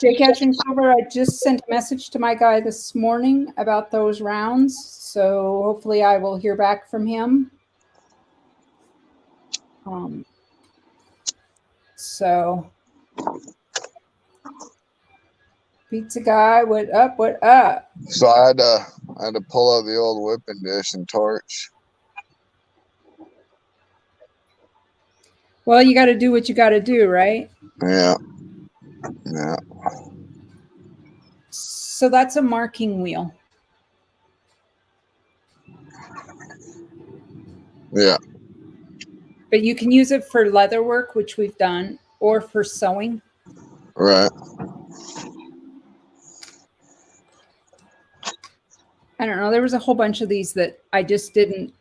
Jay Catching Silver, I just sent a message to my guy this morning about those rounds, so hopefully I will hear back from him. So, pizza guy, what up? What up? So I had to pull out the old whipping dish and torch. Well, you got to do what you got to do, right? Yeah. Yeah. So that's a marking wheel. Yeah. But you can use it for leather work, which we've done, or for sewing. Right. I don't know. There was a whole bunch of these that I just didn't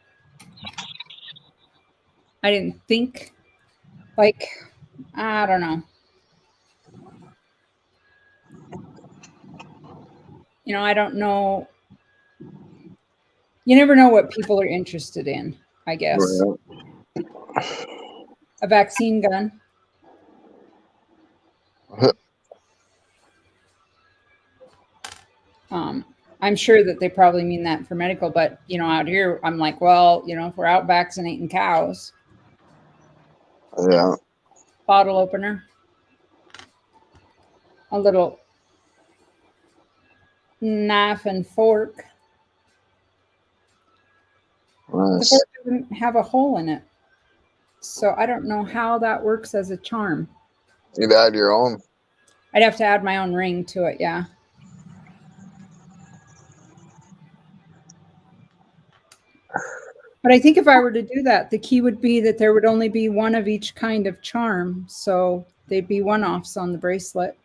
think, like, I don't know. I don't know. You never know what people are interested in, I guess. Right. A vaccine gun. I'm sure that they probably mean that for medical, but out here, I'm like, well, if we're out vaccinating cows. Yeah. Bottle opener. A little knife and fork. The Nice. horse doesn't have a hole in it. So I don't know how that works as a charm. You'd add your own. I'd have to add my own ring to it, yeah. But I think if I were to do that, the key would be that there would only be one of each kind of charm. So they'd be one-offs on the bracelet.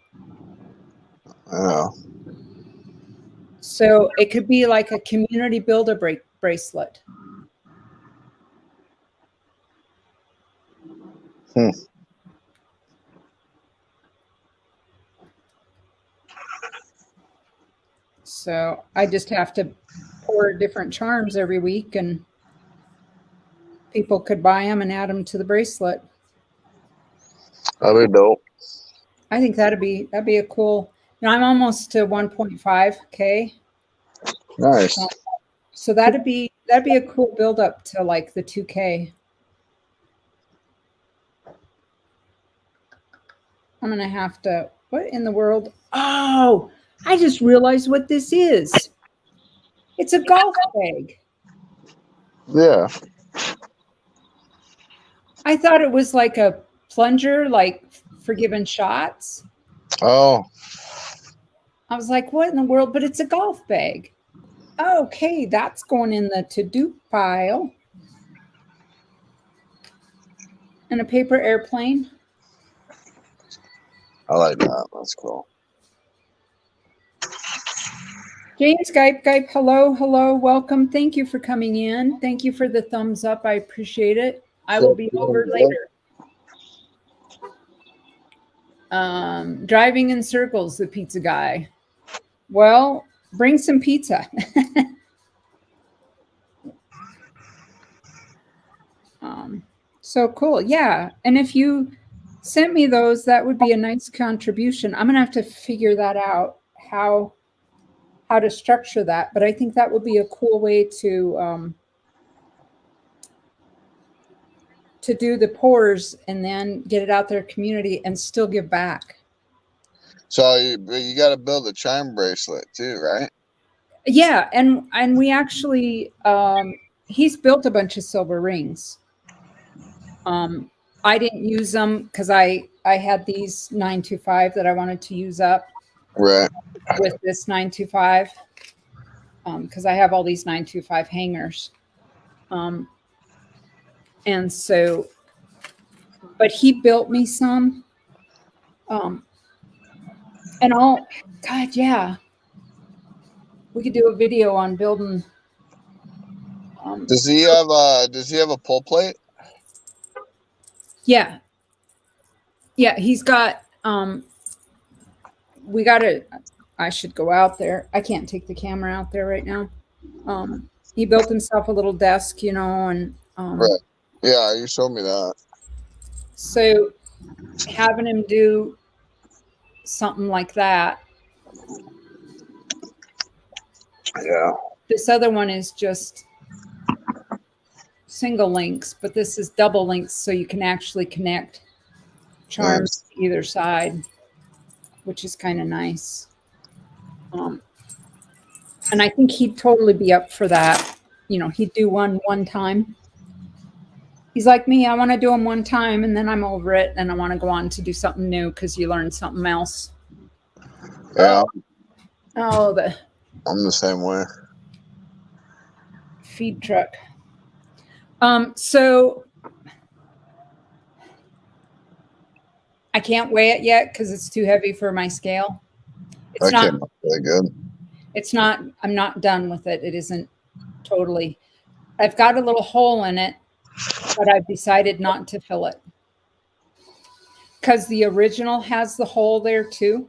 Yeah. So it could be like a community builder bracelet. Hmm. So I just have to pour different charms every week, and people could buy them and add them to the bracelet. That'd be dope. I think that'd be a cool. You know, I'm almost to 1.5K. Nice. So that'd be a cool build up to like the 2K. I'm gonna have to. What in the world? Oh, I just realized what this is. It's a golf bag. Yeah. I thought it was like a plunger, like for giving shots. Oh, I was like, what in the world? But it's a golf bag. Okay, that's going in the to-do pile. And a paper airplane. I like that. That's cool. James Skype, hello, welcome. Thank you for coming in. Thank you for the thumbs up. I appreciate it. I will be over later. Driving in circles, the pizza guy. Well, bring some pizza. So cool. Yeah. And if you sent me those, that would be a nice contribution. I'm going to have to figure that out, how to structure that. But I think that would be a cool way to do the pours and then get it out there community and still give back. So you got to build a charm bracelet too, right? Yeah. And we actually, he's built a bunch of silver rings. I didn't use them because I had these 925 that I wanted to use up Right. with this 925 because I have all these 925 hangers. And so, but he built me some. And God, yeah. We could do a video on building. Does he have a pull plate? Yeah. Yeah, he's got I should go out there. I can't take the camera out there right now. He built himself a little desk, and Right. Yeah, you showed me that. So having him do something like that. Yeah. This other one is just single links, but this is double links, so you can actually connect charms to either side, which is kind of nice. And I think he'd totally be up for that. He'd do one time. He's like me. I want to do them one time, and then I'm over it, and I want to go on to do something new because you learn something else. Yeah. Oh, the I'm the same way. feed truck. So I can't weigh it yet because it's too heavy for my scale. It's That not came out really good. It's not, I'm not done with it. It isn't totally. I've got a little hole in it, but I've decided not to fill it. Because the original has the hole there too.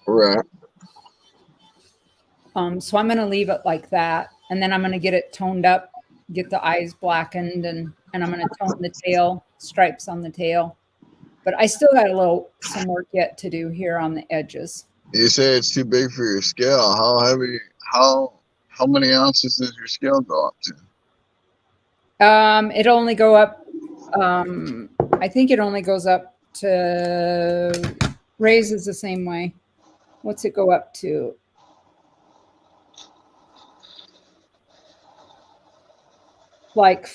Right. So I'm going to leave it like that. And then I'm going to get it toned up, get the eyes blackened, and I'm going to tone the tail, stripes on the tail. But I still got some work yet to do here on the edges. You say it's too big for your scale. How heavy? How many ounces does your scale go up to? It only go up. I think it only goes up to. Raises the same way. What's it go up to? like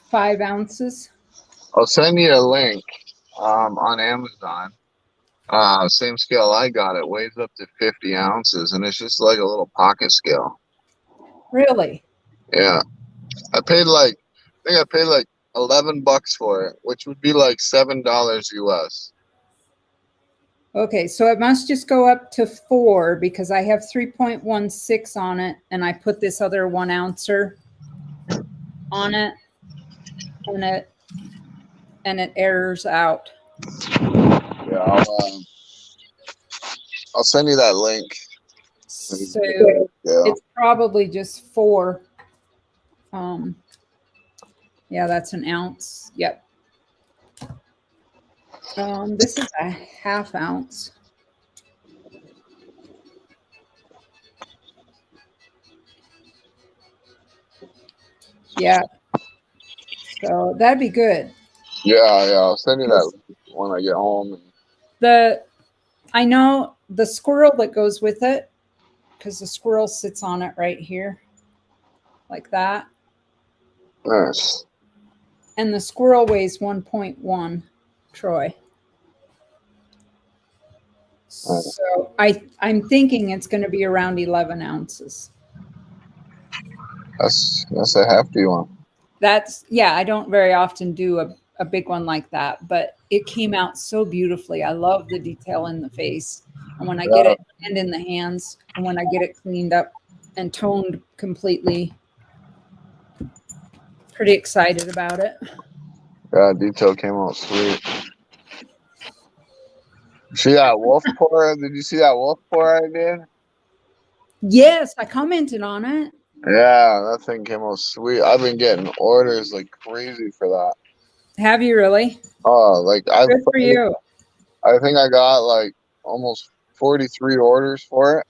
5 ounces. I'll send you a link on Amazon. Same scale I got. It weighs up to 50 ounces, and it's just like a little pocket scale. Really? Yeah, I think I paid like $11 for it, which would be like $7 US. Okay, so it must just go up to 4 because I have 3.16 on it, and I put this other 1 ouncer on it, and it errors out. Yeah, I'll send you that link. So Yeah. it's probably just 4. Yeah, that's an ounce. Yep. This is a 1/2 ounce. Yeah. So that'd be good. Yeah, I'll send you that when I get home. I know the squirrel that goes with it, because the squirrel sits on it right here, like that. Nice. And the squirrel weighs 1.1 Troy. So I'm thinking it's going to be around 11 ounces. That's a hefty one. I don't very often do a big one like that, but it came out so beautifully. I love the detail in the face. And when I get it and in the hands, and when I get it cleaned up and toned completely, pretty excited about it. Yeah, detail came out sweet. See that wolf pour? Did you see that wolf pour I did? Yes, I commented on it. Yeah, that thing came out sweet. I've been getting orders like crazy for that. Have you really? Oh, like Good for you. I think I got like almost 43 orders for it.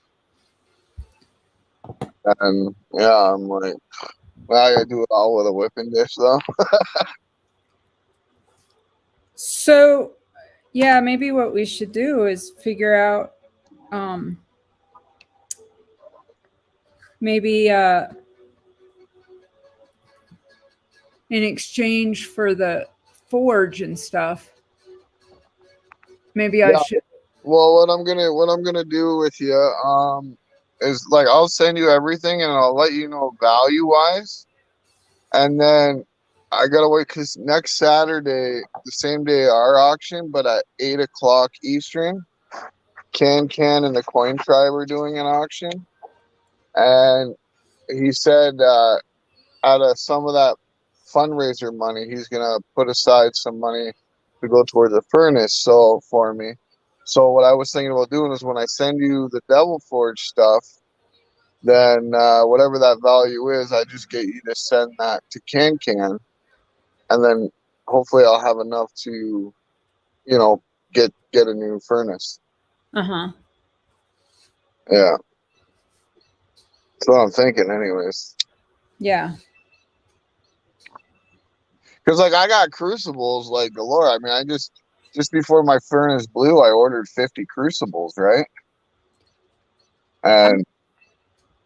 And yeah, I'm like, well, I gotta do it all with a whipping dish though. So, yeah, maybe what we should do is figure out maybe in exchange for the forge and stuff. Maybe I should. Well, what I'm gonna do with you is like I'll send you everything and I'll let you know value wise, and then I gotta wait because next Saturday, the same day our auction, but at 8 o'clock Eastern, Can and the Coin Tribe are doing an auction, and he said out of some of that fundraiser money, he's gonna put aside some money to go towards a furnace. So for me, so what I was thinking about doing is when I send you the Devil Forge stuff, then whatever that value is, I just get you to send that to Can, and then hopefully I'll have enough to, get a new furnace. Uh-huh. Yeah. That's what I'm thinking, anyways. Yeah. Because like I got crucibles like galore. I mean, I just before my furnace blew, I ordered 50 crucibles, right? And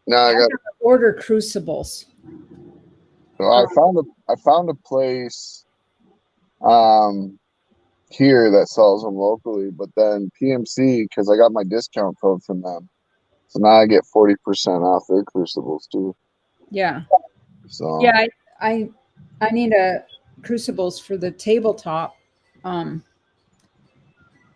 now I got order crucibles. so I found a place here that sells them locally, but then PMC, because I got my discount code from them, so now I get 40% off their crucibles too. Yeah. So yeah, I need a crucibles for the tabletop.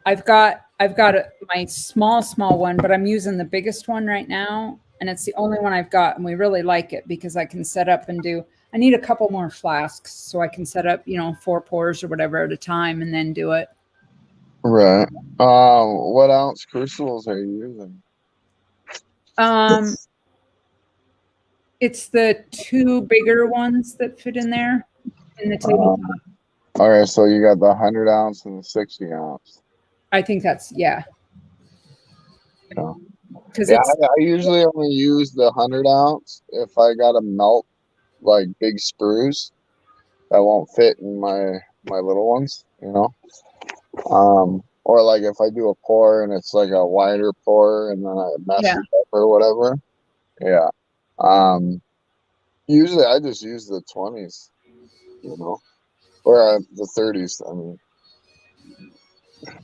I've got my small one, but I'm using the biggest one right now, and it's the only one I've got, and we really like it because I can set up and do. I need a couple more flasks so I can set up, 4 pours or whatever at a time, and then do it. Right. What ounce crucibles are you using? It's the 2 bigger ones that fit in there in the tabletop. All right, so you got the 100 ounce and the 60 ounce. I think that's Yeah, I usually only use the 100 ounce if I gotta melt like big screws that won't fit in my little ones, or like if I do a pour and it's like a wider pour and then I mess it up or whatever. Yeah. Usually I just use the 20s. you know, or the 30s. I mean,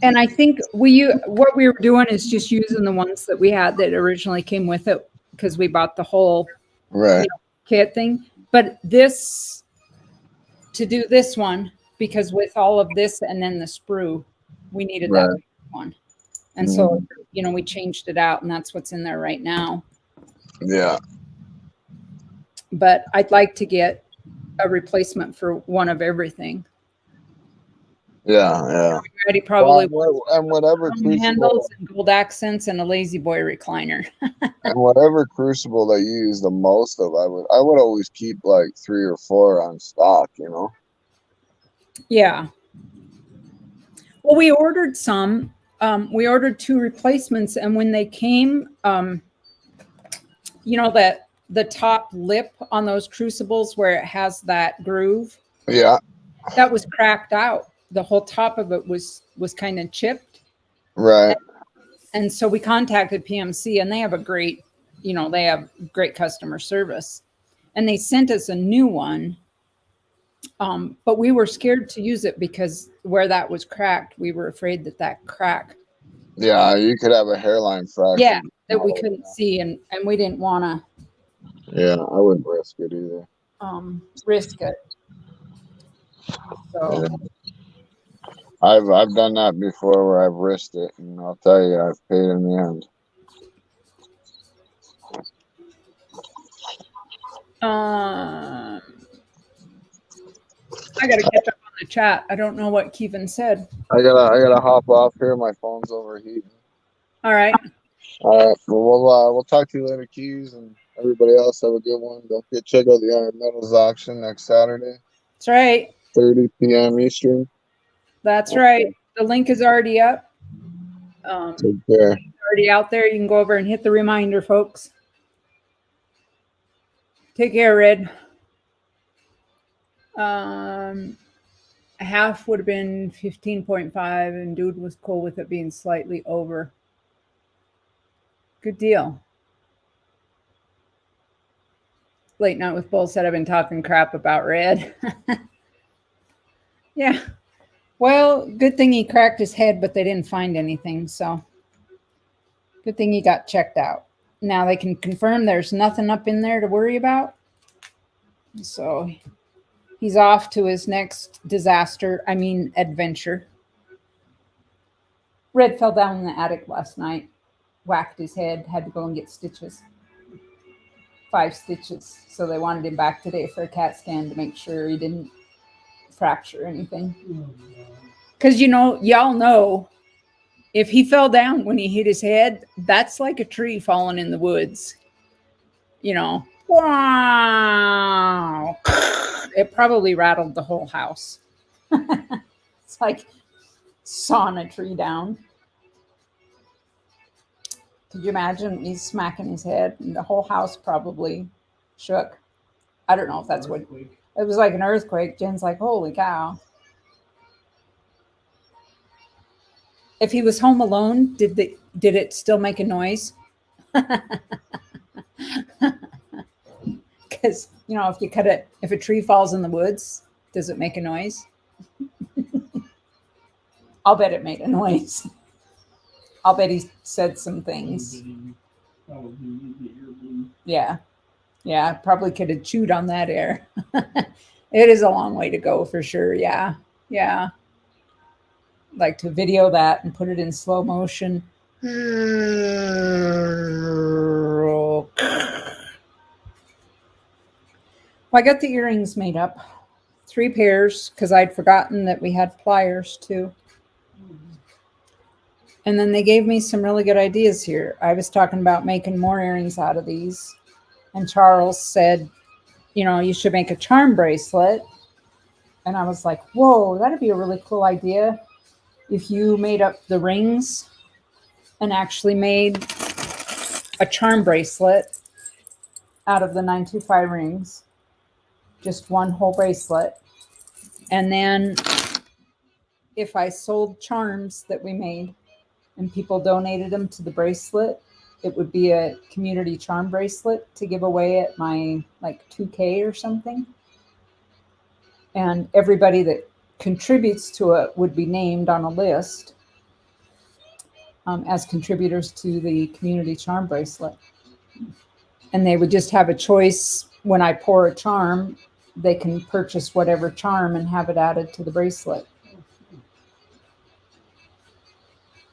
And I think what we were doing is just using the ones that we had that originally came with it because we bought the whole right, kit thing. But this to do this one because with all of this and then the sprue, we needed that right. one. And so, Mhm. we changed it out and that's what's in there right now. Yeah, But I'd like to get a replacement for one of everything. yeah. Ready Well, probably and whatever handles crucible and gold accents and a lazy boy recliner. and whatever crucible that you use the most of, I would always keep like 3 or 4 on stock. You know. Yeah. Well, we ordered some. We ordered 2 replacements, and when they came, that the top lip on those crucibles where it has that groove, Yeah. that was cracked out. The whole top of it was kind of chipped. Right. And so we contacted PMC and they have they have great customer service. And they sent us a new one. But we were scared to use it because where that was cracked, we were afraid that crack. Yeah, you could have a hairline fracture. Yeah, that we couldn't see, and we didn't want to Yeah, I wouldn't risk it either. risk it. So Yeah. I've done that before where I've risked it, and I'll tell you, I've paid in the end. I got to catch up on the chat. I don't know what Kevin said. I gotta hop off here. My phone's overheating. All right. All right. Well, we'll talk to you later, Keys, and everybody else. Have a good one. Don't forget to check out the Iron Metals auction next Saturday, That's right. 30 p.m. Eastern. That's right. The link is already up. Take care. Already out there. You can go over and hit the reminder, folks. Take care, Red. Half would have been 15.5, and dude was cool with it being slightly over. Good deal. Late Night with Bull said I've been talking crap about Red. Yeah. Well, good thing he cracked his head, but they didn't find anything. So good thing he got checked out. Now they can confirm there's nothing up in there to worry about. So he's off to his next adventure. Red fell down in the attic last night, whacked his head, had to go and get stitches. 5 stitches. So they wanted him back today for a CAT scan to make sure he didn't fracture anything. Because, y'all know if he fell down when he hit his head, that's like a tree falling in the woods. Wow. It probably rattled the whole house. It's like sawing a tree down. Could you imagine he's smacking his head and the whole house probably shook? I don't know if that's what it was, like an earthquake. Jen's like, holy cow. If he was home alone, did it still make a noise? Because if a tree falls in the woods, does it make a noise? I'll bet it made a noise. I'll bet he said some things. Yeah. Probably could have chewed on that air. It is a long way to go for sure. Yeah. Like to video that and put it in slow motion. Well, I got the earrings made up. 3 pairs because I'd forgotten that we had pliers too. And then they gave me some really good ideas here. I was talking about making more earrings out of these. And Charles said, you should make a charm bracelet. And I was like, whoa, that'd be a really cool idea if you made up the rings and actually made a charm bracelet out of the 925 rings. Just one whole bracelet. And then if I sold charms that we made and people donated them to the bracelet, it would be a community charm bracelet to give away at my 2K or something. and everybody that contributes to it would be named on a list as contributors to the community charm bracelet. And they would just have a choice. When I pour a charm, they can purchase whatever charm and have it added to the bracelet.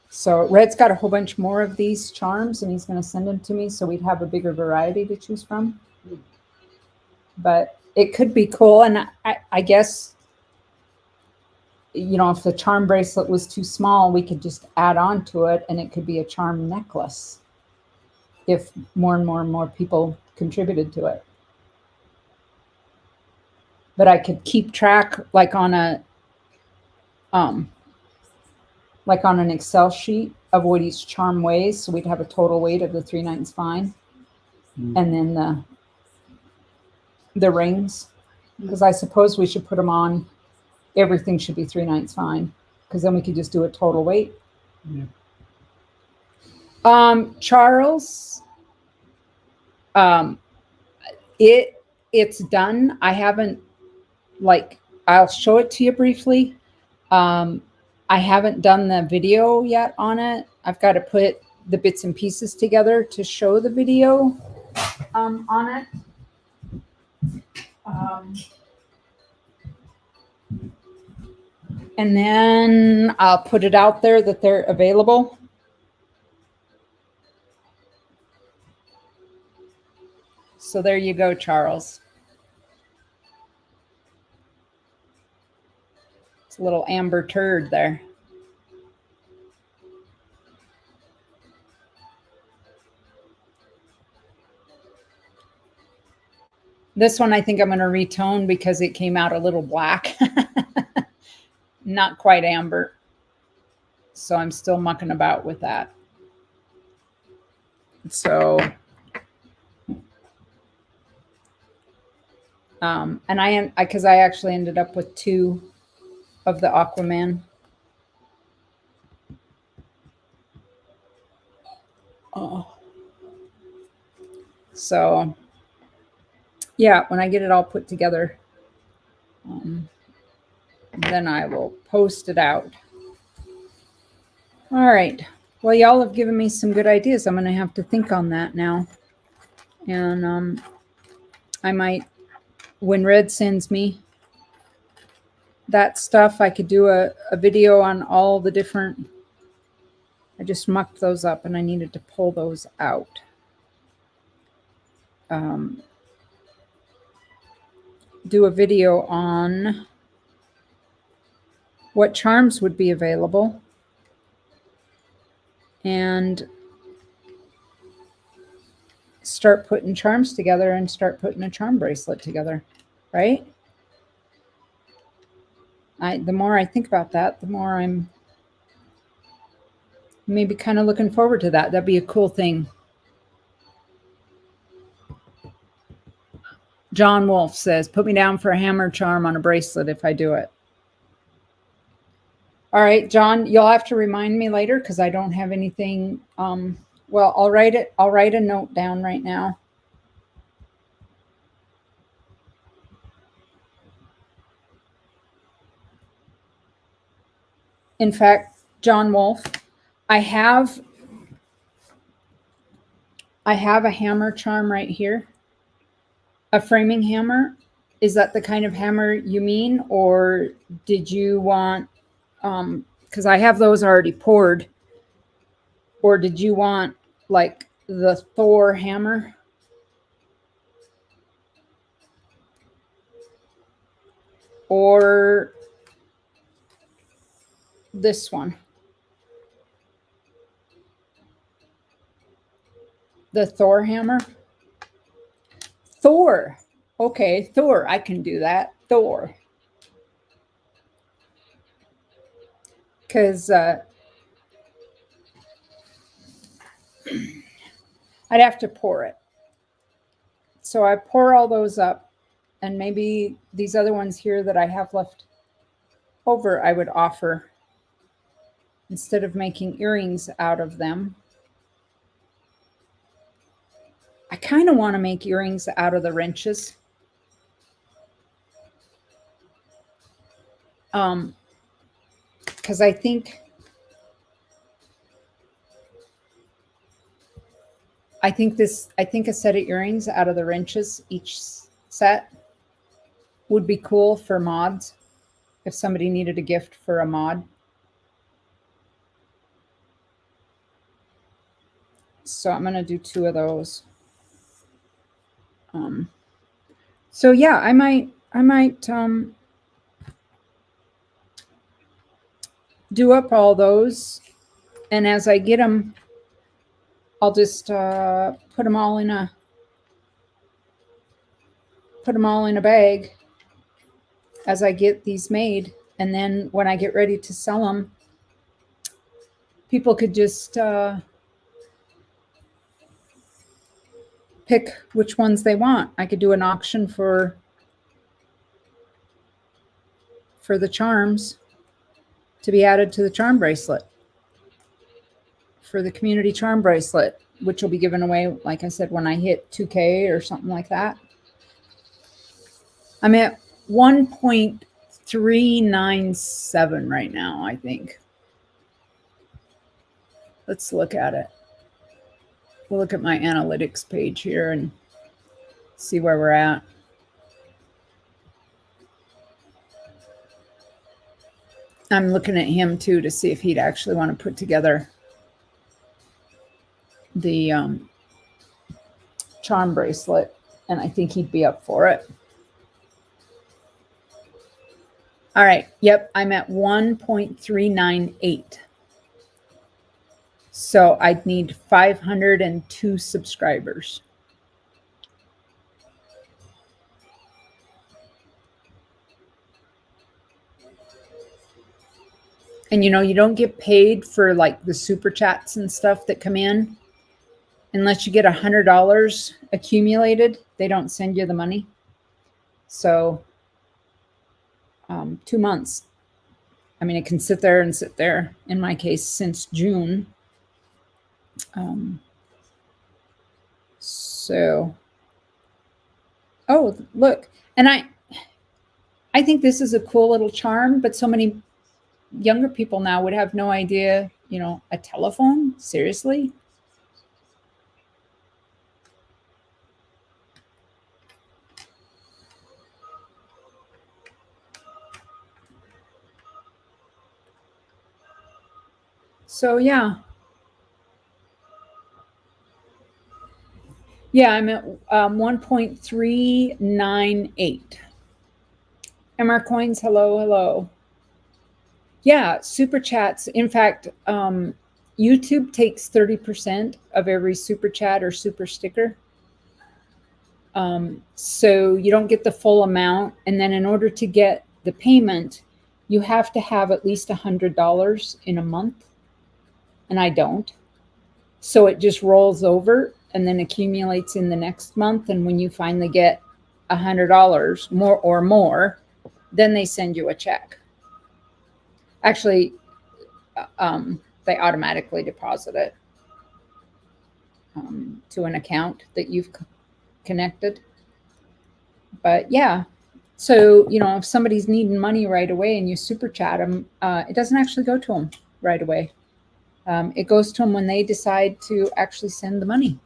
So Red's got a whole bunch more of these charms, and he's going to send them to me so we'd have a bigger variety to choose from. But it could be cool. And I guess, you know, if the charm bracelet was too small, we could just add on to it, and it could be a charm necklace if more and more and more people contributed to it. But I could keep track like on an Excel sheet of what each charm weighs. So we'd have a total weight of the 3 9s fine. And then the rings, because I suppose we should put them on. Everything should be 3 9s fine, because then we could just do a total weight. Charles, it's done. I haven't, like, I'll show it to you briefly. I haven't done the video yet on it. I've got to put the bits and pieces together to show the video on it. And then I'll put it out there that they're available. So there you go, Charles. It's a little amber turd there. This one I think I'm going to retone because it came out a little black. Not quite amber. So I'm still mucking about with that. So, and because I actually ended up with 2 of the Aquaman. So, yeah, when I get it all put together, then I will post it out. All right. Well, y'all have given me some good ideas. I'm going to have to think on that now. And I might, when Red sends me that stuff, I could do a video on all the different, I just mucked those up and I needed to pull those out. Do a video on what charms would be available and start putting charms together and start putting a charm bracelet together, right? The more I think about that, the more I'm maybe kind of looking forward to that. That'd be a cool thing. John Wolf says, put me down for a hammer charm on a bracelet if I do it. All right, John, you'll have to remind me later because I don't have anything. Well, I'll write it. I'll write a note down right now. In fact, John Wolf, I have a hammer charm right here. A framing hammer. Is that the kind of hammer you mean? Or did you want, because I have those already poured. Or did you want like the Thor hammer? Or this one? The Thor hammer? Thor. Okay, Thor. I can do that. Thor. Because I'd have to pour it. So I pour all those up, and maybe these other ones here that I have left over, I would offer instead of making earrings out of them. I kind of want to make earrings out of the wrenches. Because I think a set of earrings out of the wrenches each set would be cool for mods if somebody needed a gift for a mod. So I'm going to do 2 of those. So yeah, I might do up all those, and as I get them, I'll just put them all in a bag as I get these made, and then when I get ready to sell them, people could just pick which ones they want. I could do an auction for the charms to be added to the charm bracelet, for the community charm bracelet, which will be given away, like I said, when I hit 2K or something like that. I'm at 1.397 right now, I think. Let's look at it. We'll look at my analytics page here and see where we're at. I'm looking at him too to see if he'd actually want to put together the charm bracelet, and I think he'd be up for it. All right. Yep, I'm at 1.398. So I'd need 502 subscribers. And you don't get paid for like the super chats and stuff that come in unless you get $100 accumulated. They don't send you the money. So 2 months. I mean, it can sit there and sit there, in my case, since June. So, oh, look. And I think this is a cool little charm, but so many younger people now would have no idea, a telephone? Seriously? So, yeah. Yeah, I'm at 1.398. MR Coins, hello. Yeah, super chats. In fact, YouTube takes 30% of every super chat or super sticker. So you don't get the full amount. And then in order to get the payment, you have to have at least $100 in a month. And I don't. So it just rolls over and then accumulates in the next month. And when you finally get $100 more, then they send you a check. Actually, they automatically deposit it to an account that you've connected. But yeah, so, if somebody's needing money right away and you super chat them, it doesn't actually go to them right away. It goes to them when they decide to actually send the money.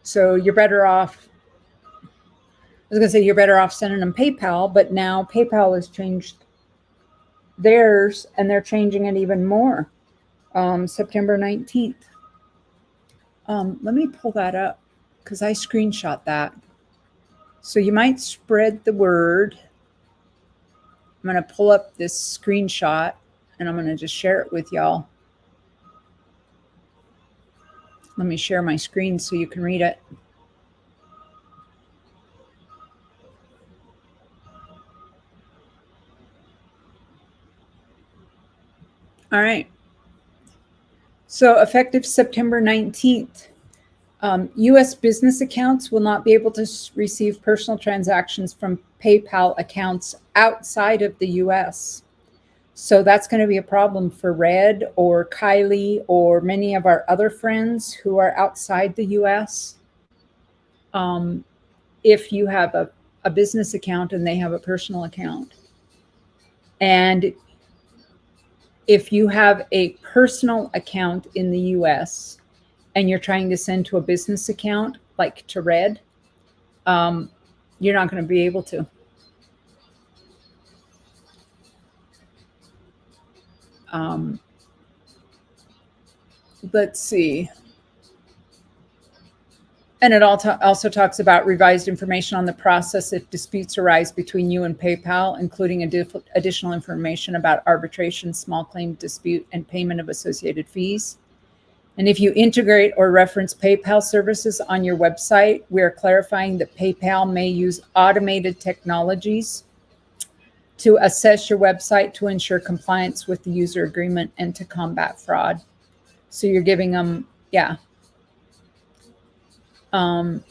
So you're better off. I was going to say you're better off sending them PayPal, but now PayPal has changed theirs and they're changing it even more. September 19th. Let me pull that up because I screenshot that. So you might spread the word. I'm going to pull up this screenshot and I'm going to just share it with y'all. Let me share my screen so you can read it. All right. So effective September 19th, U.S. business accounts will not be able to receive personal transactions from PayPal accounts outside of the U.S. So that's going to be a problem for Red or Kylie or many of our other friends who are outside the U.S. If you have a a business account and they have a personal account. And if you have a personal account in the US and you're trying to send to a business account, like to Red, you're not going to be able to. Let's see. And it also talks about revised information on the process if disputes arise between you and PayPal, including additional information about arbitration, small claim dispute, and payment of associated fees. And if you integrate or reference PayPal services on your website, we are clarifying that PayPal may use automated technologies to assess your website to ensure compliance with the user agreement and to combat fraud. So you're giving them, yeah. And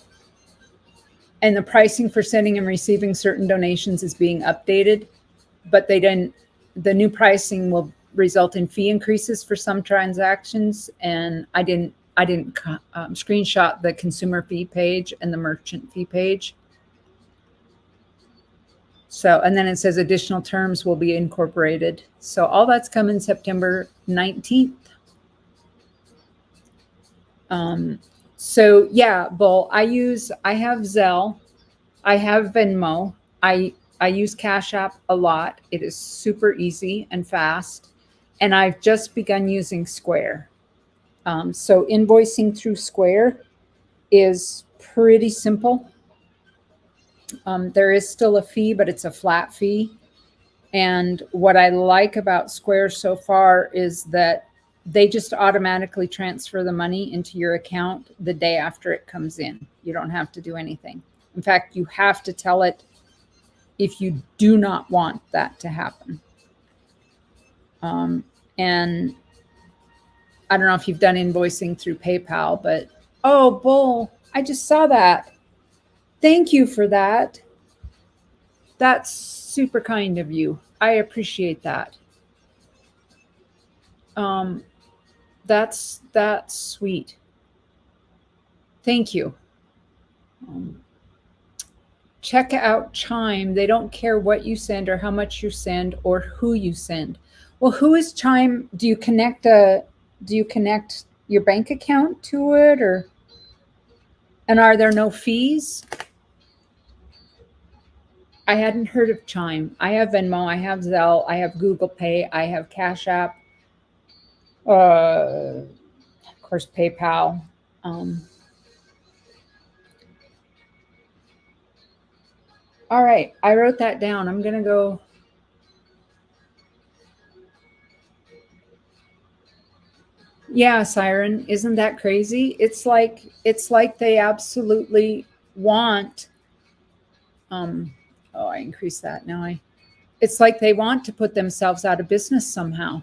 the pricing for sending and receiving certain donations is being updated, but the new pricing will result in fee increases for some transactions. And I didn't screenshot the consumer fee page and the merchant fee page. So, and then it says additional terms will be incorporated. So all that's coming September 19th. So yeah, Bull, I have Zelle, I have Venmo, I use Cash App a lot. It is super easy and fast. And I've just begun using Square. So invoicing through Square is pretty simple. There is still a fee, but it's a flat fee. And what I like about Square so far is that they just automatically transfer the money into your account the day after it comes in. You don't have to do anything. In fact, you have to tell it if you do not want that to happen. And I don't know if you've done invoicing through PayPal, but oh, Bull, I just saw that. Thank you for that. That's super kind of you. I appreciate that. That's sweet. Thank you. Check out Chime. They don't care what you send or how much you send or who you send. Well, who is Chime? Do you connect your bank account to it, and are there no fees? I hadn't heard of Chime. I have Venmo, I have Zelle, I have Google Pay, I have Cash App, of course, PayPal. All right, I wrote that down. I'm gonna go. Yeah, Siren, isn't that crazy? It's like they absolutely want. Oh, I increased that now. It's like they want to put themselves out of business somehow.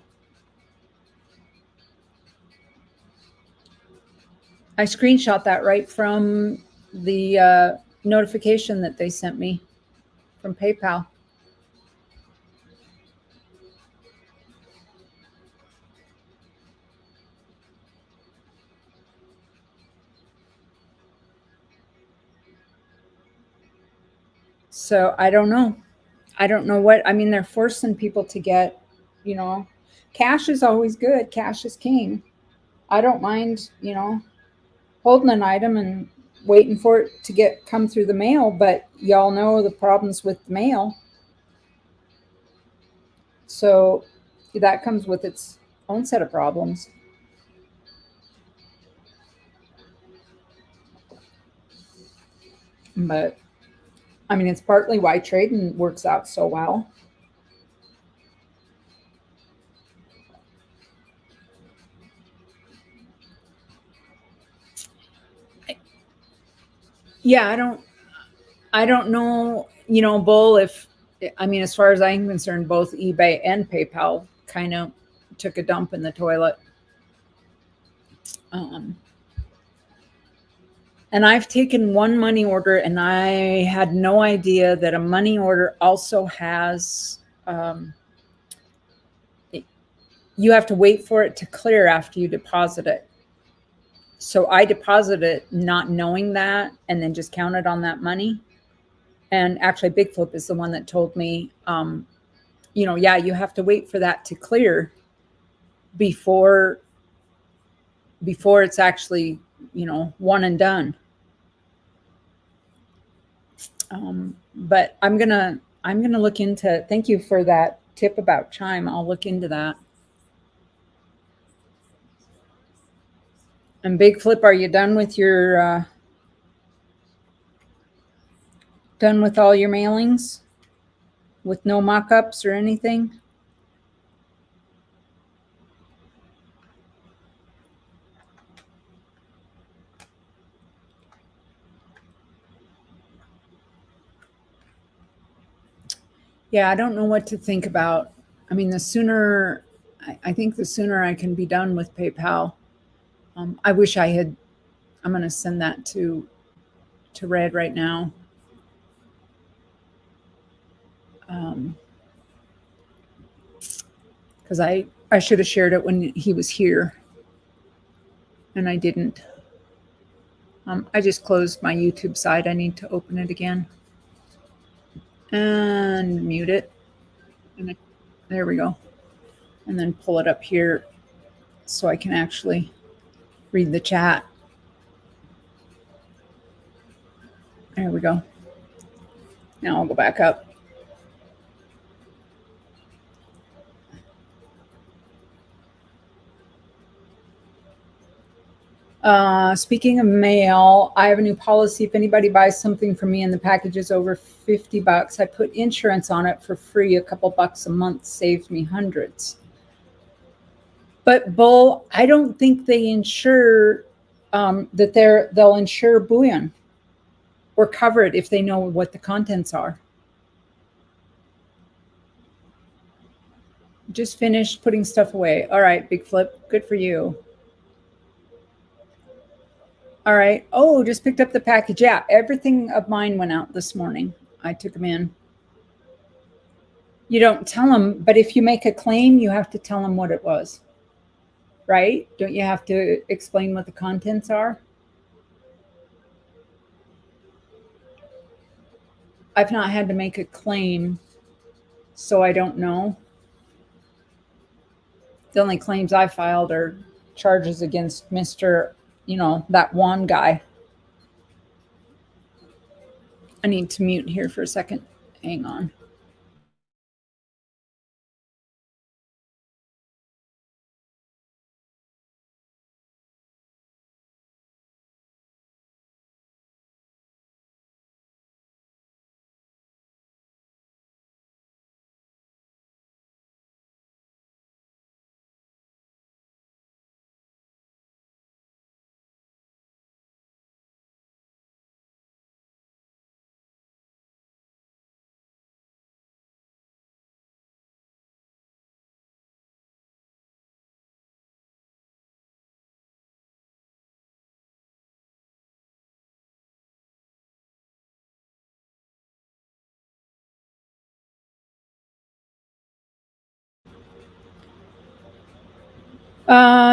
I screenshot that right from the notification that they sent me from PayPal. So I don't know. I don't know what, I mean, they're forcing people to get, cash is always good. Cash is king. I don't mind, holding an item and waiting for it to come through the mail, but y'all know the problems with the mail. So that comes with its own set of problems. But I mean, it's partly why trading works out so well. Yeah, I don't know, Bull, as far as I'm concerned, both eBay and PayPal kind of took a dump in the toilet. And I've taken one money order and I had no idea that a money order also has, you have to wait for it to clear after you deposit it. So I deposited it not knowing that and then just counted on that money. And actually, Big Flip is the one that told me, yeah, you have to wait for that to clear before it's actually, one and done. But I'm gonna look into. Thank you for that tip about Chime. I'll look into that. And Big Flip, are you done with your done with all your mailings? With no mock-ups or anything? Yeah, I don't know what to think about. I mean, the sooner, I think the sooner I can be done with PayPal. I wish I had. I'm going to send that to Red right now. Because I should have shared it when he was here, and I didn't. I just closed my YouTube site. I need to open it again and mute it. And there we go. And then pull it up here so I can actually read the chat. There we go. Now I'll go back up. Speaking of mail, I have a new policy. If anybody buys something from me and the package is over $50, I put insurance on it for free. A couple bucks a month saves me hundreds. But Bull, I don't think they insure that they'll insure bullion or cover it if they know what the contents are. Just finished putting stuff away. All right, Big Flip, good for you. All right. Oh, just picked up the package. Yeah, everything of mine went out this morning. I took them in. You don't tell them, but if you make a claim, you have to tell them what it was. Right? Don't you have to explain what the contents are? I've not had to make a claim, so I don't know. The only claims I filed are charges against Mr., that one guy. I need to mute here for a second. Hang on.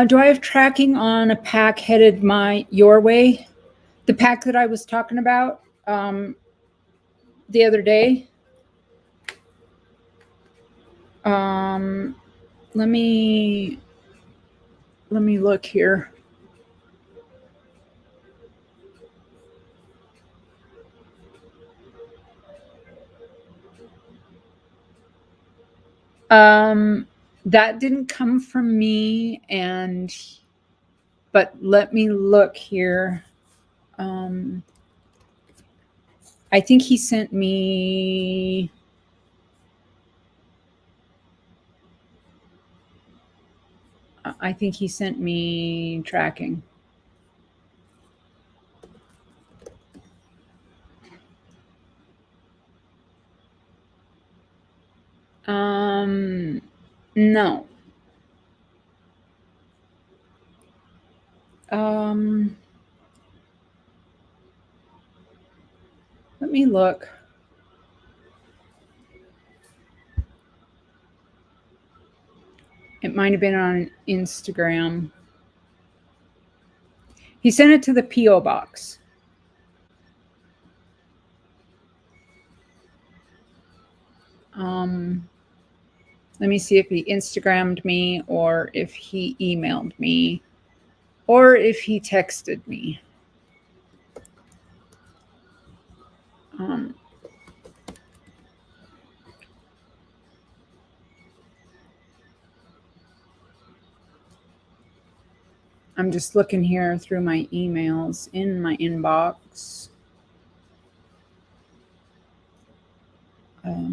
Do I have tracking on a pack headed your way? The pack that I was talking about the other day. Let me look here. That didn't come from me, but let me look here. I think he sent me. I think he sent me tracking. No. Let me look. It might have been on Instagram. He sent it to the P.O. box. Let me see if he Instagrammed me or if he emailed me or if he texted me. I'm just looking here through my emails in my inbox. Uh,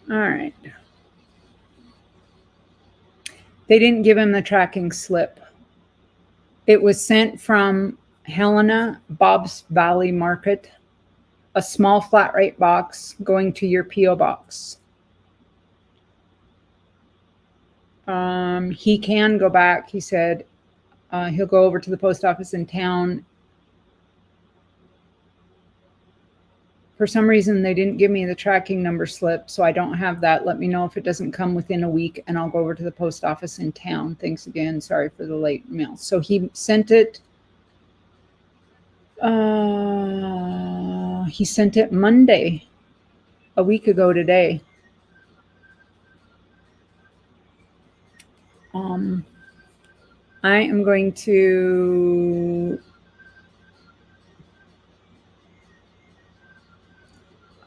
all right. They didn't give him the tracking slip. It was sent from Helena, Bob's Valley Market, a small flat rate box going to your P.O. box. He can go back. He said he'll go over to the post office in town. For some reason, they didn't give me the tracking number slip, so I don't have that. Let me know if it doesn't come within a week, and I'll go over to the post office in town. Thanks again. Sorry for the late mail. So he sent it. He sent it Monday, a week ago today. I am going to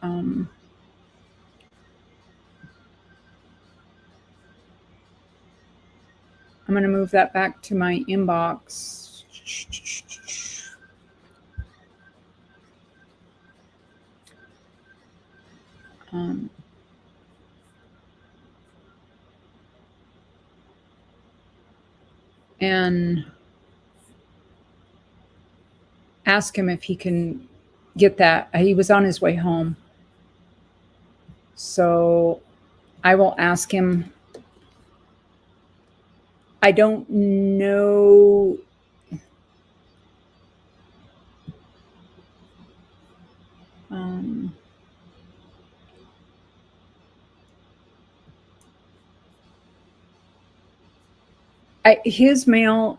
I'm going to move that back to my inbox. And ask him if he can get that. He was on his way home. So I will ask him. I don't know. His mail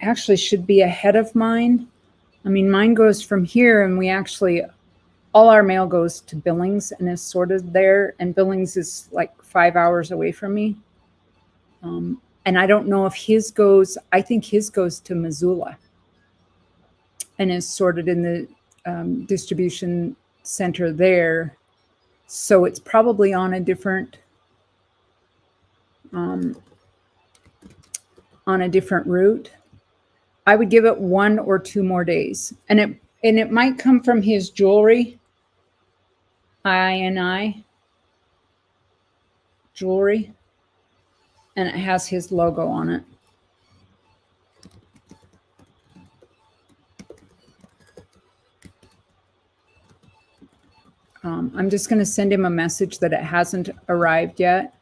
actually should be ahead of mine. I mean, mine goes from here, and we actually, all our mail goes to Billings and is sorted there. And Billings is like 5 hours away from me. And I don't know if his goes, I think his goes to Missoula and is sorted in the distribution center there. So it's probably on a different route. I would give it 1 or 2 more days, and it might come from his jewelry. I jewelry, and it has his logo on it. I'm just going to send him a message that it hasn't arrived yet.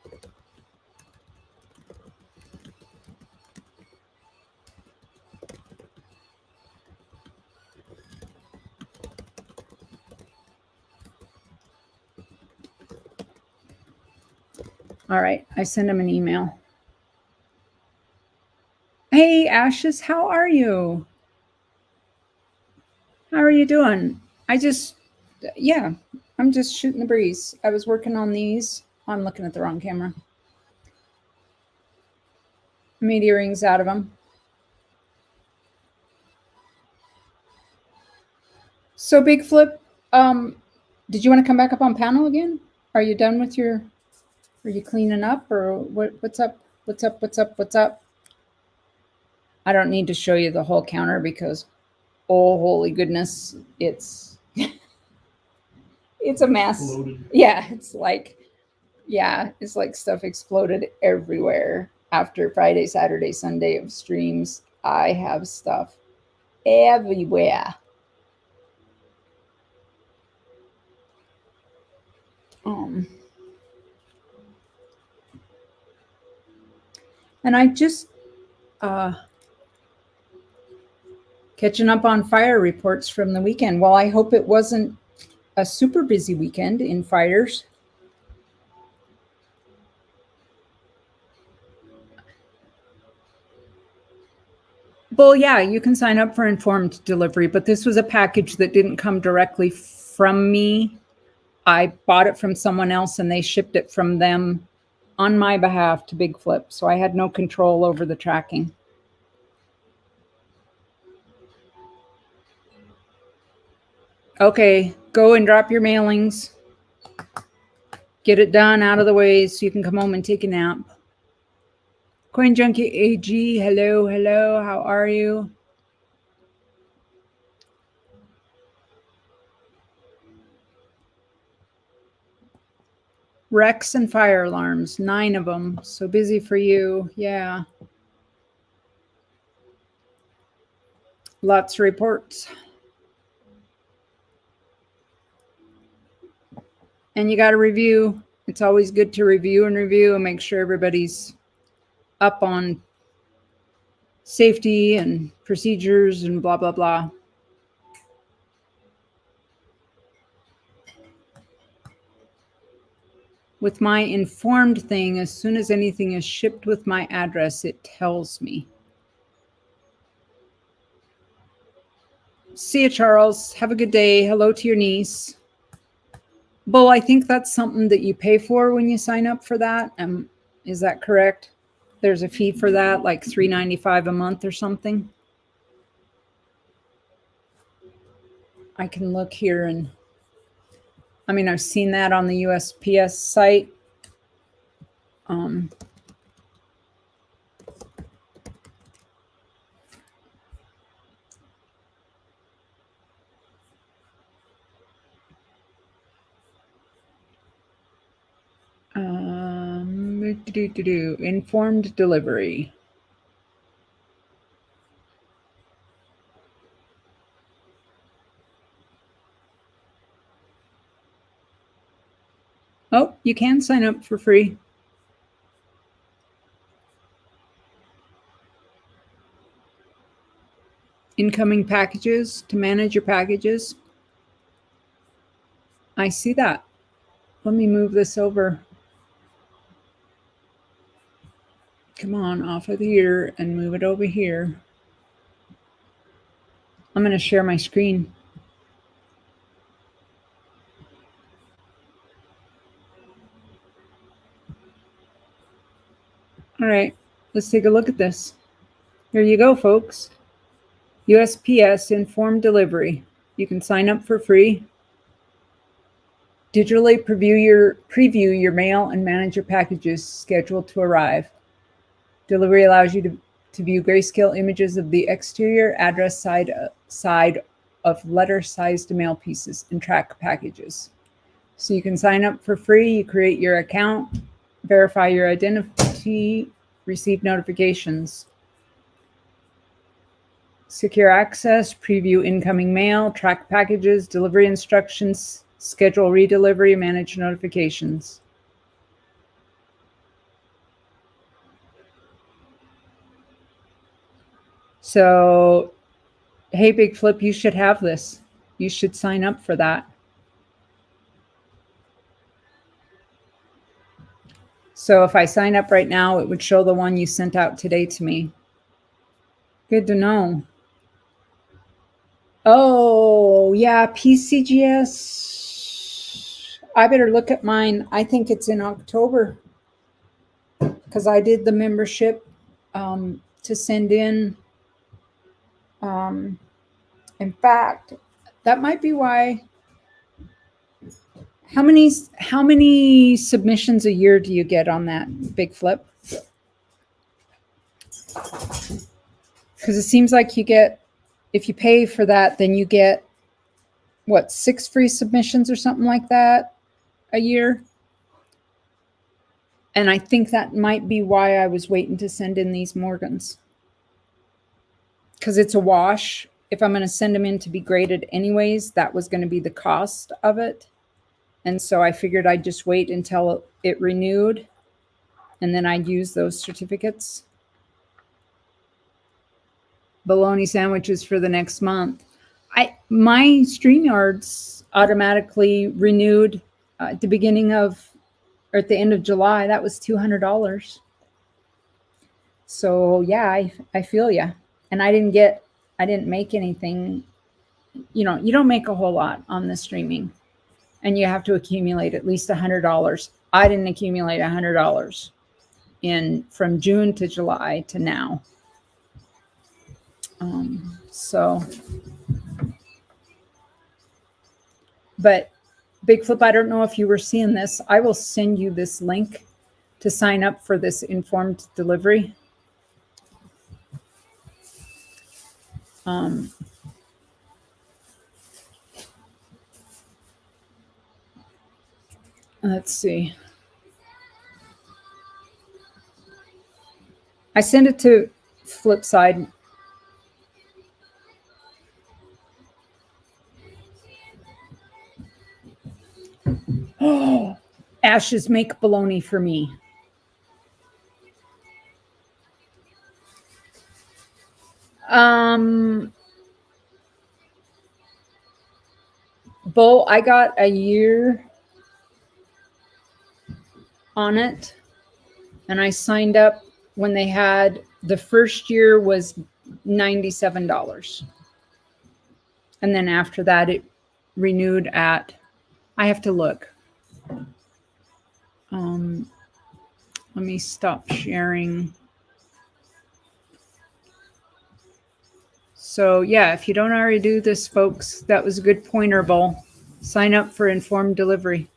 All right, I sent him an email. Hey, Ashes, how are you? How are you doing? I'm just shooting the breeze. I was working on these. I'm looking at the wrong camera. Made earrings out of them. So Big Flip, did you want to come back up on panel again? Are you done with are you cleaning up, or what's up? What's up? I don't need to show you the whole counter because, oh, holy goodness, it's a mess. Exploded. Yeah, it's like stuff exploded everywhere. After Friday, Saturday, Sunday of streams, I have stuff everywhere. And I just catching up on fire reports from the weekend. Well, I hope it wasn't a super busy weekend in fires. Well, yeah, you can sign up for informed delivery, but this was a package that didn't come directly from me. I bought it from someone else and they shipped it from them on my behalf to Big Flip. So I had no control over the tracking. Okay, go and drop your mailings. Get it done out of the way so you can come home and take a nap. Coin Junkie AG, hello, hello, how are you? Wrecks and fire alarms, 9 of them. So busy for you, yeah. Lots of reports. And you got to review. It's always good to review and make sure everybody's up on safety and procedures and blah, blah, blah. With my informed thing, as soon as anything is shipped with my address, it tells me. See you, Charles. Have a good day. Hello to your niece. Bull, I think that's something that you pay for when you sign up for that. Is that correct? There's a fee for that, like $3.95 a month or something. I can look here and I mean, I've seen that on the USPS site. Informed delivery. Oh, you can sign up for free. Incoming packages to manage your packages. I see that. Let me move this over. Come on, off of here and move it over here. I'm going to share my screen. All right, let's take a look at this. Here you go, folks. USPS informed delivery. You can sign up for free. Digitally preview your mail and manage your packages scheduled to arrive. Delivery allows you to view grayscale images of the exterior address side of letter-sized mail pieces and track packages. So you can sign up for free, you create your account, verify your identity, receive notifications. Secure access, preview incoming mail, track packages, delivery instructions, schedule redelivery, manage notifications. So, hey, Big Flip, you should have this. You should sign up for that. So if I sign up right now, it would show the one you sent out today to me. Good to know. Oh, yeah, PCGS. I better look at mine. I think it's in October because I did the membership to send in. In fact, that might be why. How many submissions a year do you get on that, Big Flip? Because it seems like you get, if you pay for that, then you get, what, 6 free submissions or something like that a year? And I think that might be why I was waiting to send in these Morgans. Because it's a wash. If I'm going to send them in to be graded anyways, that was going to be the cost of it. And so I figured I'd just wait until it renewed, and then I'd use those certificates. bologna sandwiches for the next month. My StreamYards automatically renewed at the beginning of, or at the end of July. That was $200. So yeah, I feel ya. And I didn't make anything. You know, you don't make a whole lot on the streaming, and you have to accumulate at least $100. I didn't accumulate $100 from June to July to now. So, but Big Flip, I don't know if you were seeing this. I will send you this link to sign up for this informed delivery. Let's see. I sent it to Flipside. Oh, Ashes make bologna for me. Bo, I got a year on it, and I signed up when they had, the first year was $97. And then after that, it renewed at, I have to look. Let me stop sharing. So yeah, if you don't already do this, folks, that was a good pointer, Bull. Sign up for informed delivery.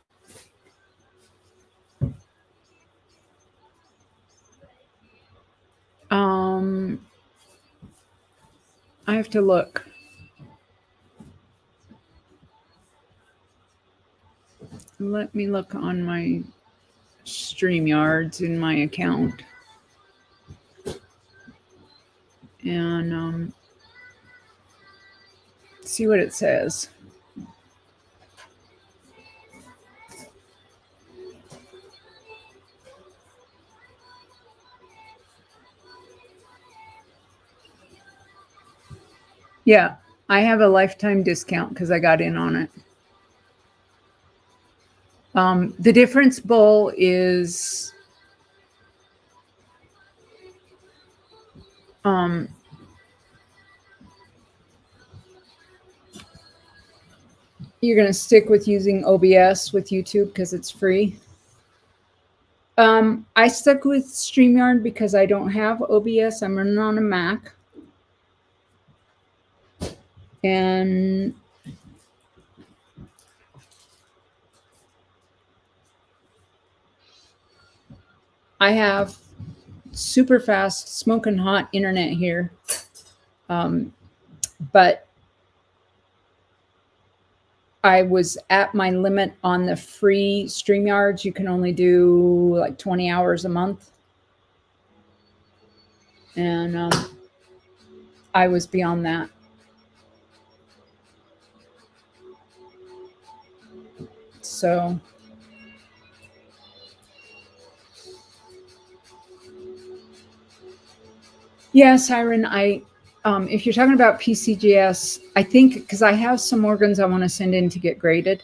I have to look. Let me look on my StreamYards in my account. And see what it says. Yeah, I have a lifetime discount because I got in on it. The difference, Bull, is you're going to stick with using OBS with YouTube because it's free. I stuck with StreamYard because I don't have OBS. I'm running on a Mac. And I have super fast, smoking hot internet here. But I was at my limit on the free StreamYards. You can only do like 20 hours a month. And I was beyond that. So yeah, Siren, if you're talking about PCGS, I think because I have some organs I want to send in to get graded,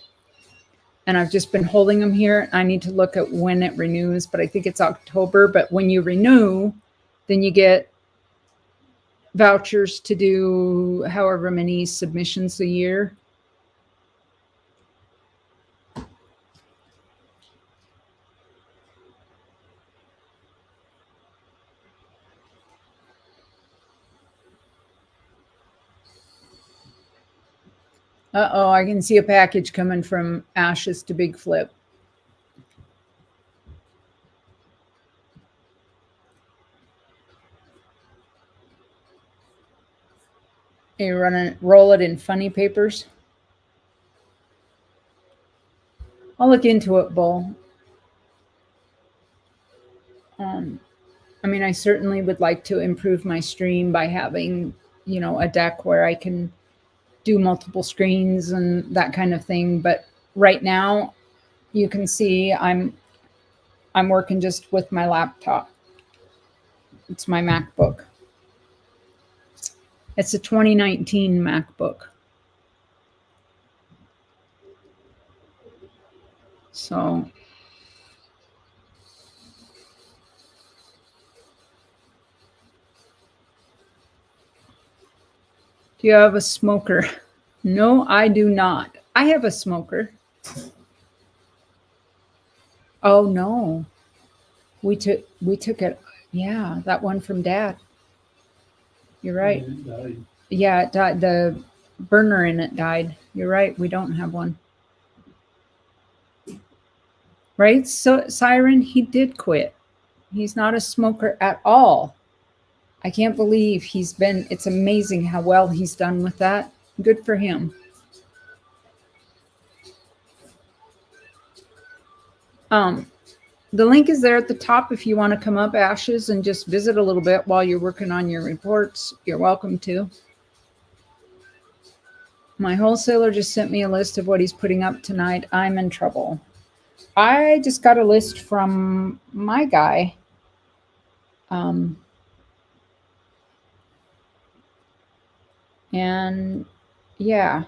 and I've just been holding them here. I need to look at when it renews, but I think it's October. But when you renew, then you get vouchers to do however many submissions a year. Uh-oh, I can see a package coming from Ashes to Big Flip. You roll it in funny papers. I'll look into it, Bull. I mean, I certainly would like to improve my stream by having, a deck where I can do multiple screens and that kind of thing. But right now, you can see I'm working just with my laptop. It's my MacBook. It's a 2019 MacBook. So do you have a smoker? No, I do not. I have a smoker. Oh no. We took it. Yeah, that one from Dad. You're right. Yeah, it died. The burner in it died. You're right. We don't have one. Right? So Siren, he did quit. He's not a smoker at all. I can't believe it's amazing how well he's done with that. Good for him. The link is there at the top if you want to come up, Ashes, and just visit a little bit while you're working on your reports. You're welcome to. My wholesaler just sent me a list of what he's putting up tonight. I'm in trouble. I just got a list from my guy. And yeah.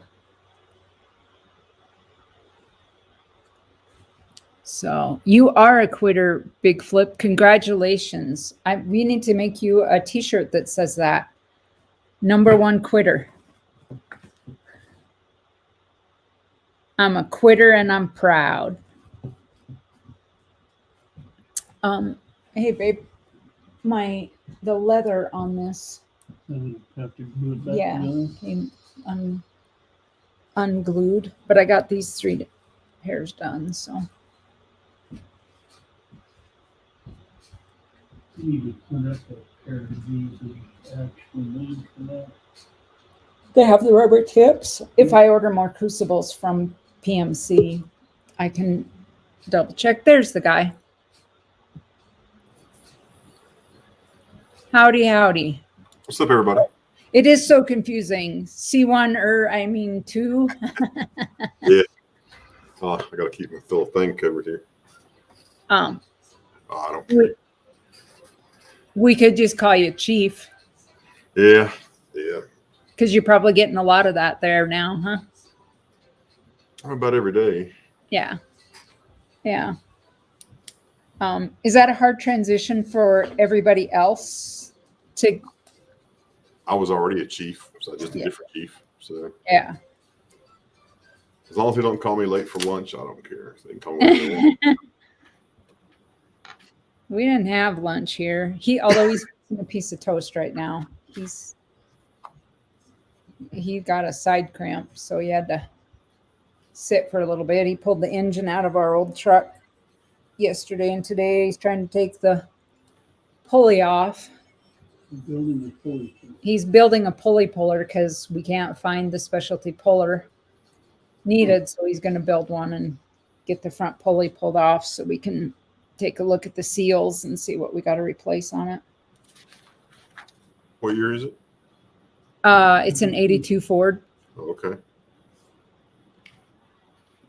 So you are a quitter, Big Flip. Congratulations. We need to make you a t-shirt that says that. #1 quitter. I'm a quitter and I'm proud. Hey babe, the leather on this. Have to glue it back Yeah, together. came unglued, but I got these 3 pairs done, so. You need to print up a pair of these that actually made for that. They have the rubber tips. If I order more crucibles from PMC, I can double check. There's the guy. Howdy, howdy. What's up, everybody? It is so confusing. C1 or I mean 2. Yeah. Oh, I gotta keep my little thing covered here. Um, Oh, I don't care. we could just call you Chief Yeah. because you're probably getting a lot of that there now, huh? About every day. Yeah. Yeah. Is that a hard transition for everybody else to? I was already a chief, so just a Yeah. different chief. So Yeah. as long as they don't call me late for lunch, I don't care. They can call me whatever they want. We didn't have lunch here. Although he's eating a piece of toast right now. He got a side cramp, so he had to sit for a little bit. He pulled the engine out of our old truck yesterday, and today he's trying to take the pulley off. Building the pulley. He's building a pulley puller because we can't find the specialty puller needed, so he's going to build one and get the front pulley pulled off so we can take a look at the seals and see what we got to replace on it. What year is it? It's an 82 Ford. Oh, okay.